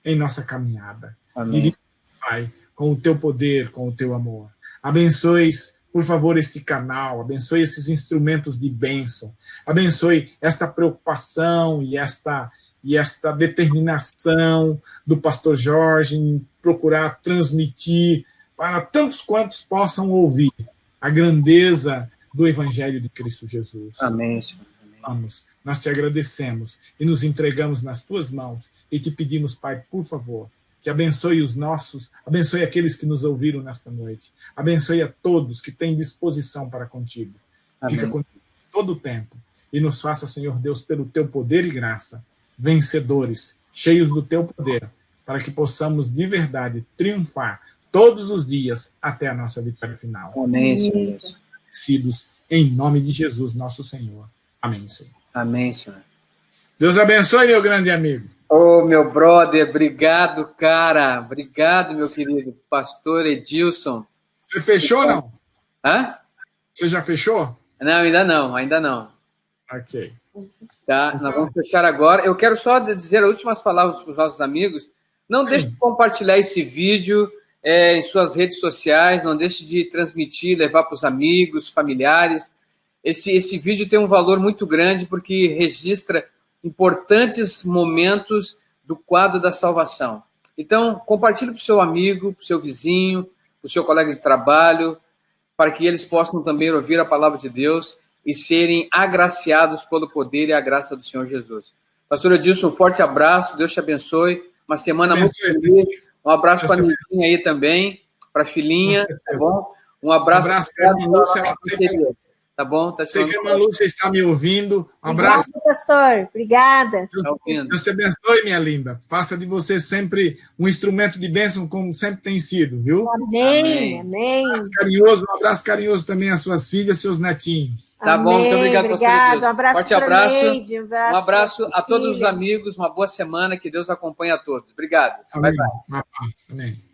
em nossa caminhada. Amém. E, Pai, com o Teu poder, com o Teu amor. Abençoe, por favor, este canal, abençoe esses instrumentos de bênção, abençoe esta preocupação e esta determinação do pastor Jorge em procurar transmitir para tantos quantos possam ouvir a grandeza do Evangelho de Cristo Jesus. Amém, Senhor. Amém. Vamos, nós te agradecemos e nos entregamos nas tuas mãos e te pedimos, Pai, por favor, que abençoe os nossos, abençoe aqueles que nos ouviram nesta noite, abençoe a todos que têm disposição para contigo. Amém. Fica contigo todo o tempo e nos faça, Senhor Deus, pelo teu poder e graça, vencedores, cheios do teu poder, para que possamos de verdade triunfar todos os dias até a nossa vitória final. Amém, Senhor. Agradecidos em nome de Jesus, nosso Senhor. Amém, Senhor. Amém, Senhor. Deus abençoe, meu grande amigo. Ô, meu brother, obrigado, cara. Obrigado, meu querido pastor Edilson. Você fechou ou não? Hã? Você já fechou? Não, ainda não, ainda não. Ok. Tá, nós vamos fechar agora. Eu quero só dizer as últimas palavras para os nossos amigos. Não deixe de compartilhar esse vídeo em suas redes sociais, não deixe de transmitir, levar para os amigos, familiares. Esse vídeo tem um valor muito grande porque registra importantes momentos do quadro da salvação. Então, compartilhe para o seu amigo, para o seu vizinho, para o seu colega de trabalho, para que eles possam também ouvir a palavra de Deus e serem agraciados pelo poder e a graça do Senhor Jesus. Pastor Edilson, um forte abraço, Deus te abençoe, uma semana muito feliz, um abraço para a Nitinha aí também, para a filhinha, tá bom? Um abraço para a Lúcia, tá bom? Tá, sei que a irmã Lúcia está me ouvindo. Um abraço. Obrigada, pastor. Obrigada. Deus te abençoe, minha linda. Faça de você sempre um instrumento de bênção, como sempre tem sido, viu? Amém, amém. Um abraço carinhoso também às suas filhas e seus netinhos. Tá bom, muito obrigado, pastor. Um abraço. Forte abraço. Neide, um abraço a todos os amigos, uma boa semana, que Deus acompanhe a todos. Obrigado. Amém. Bye, bye. Uma paz. Amém.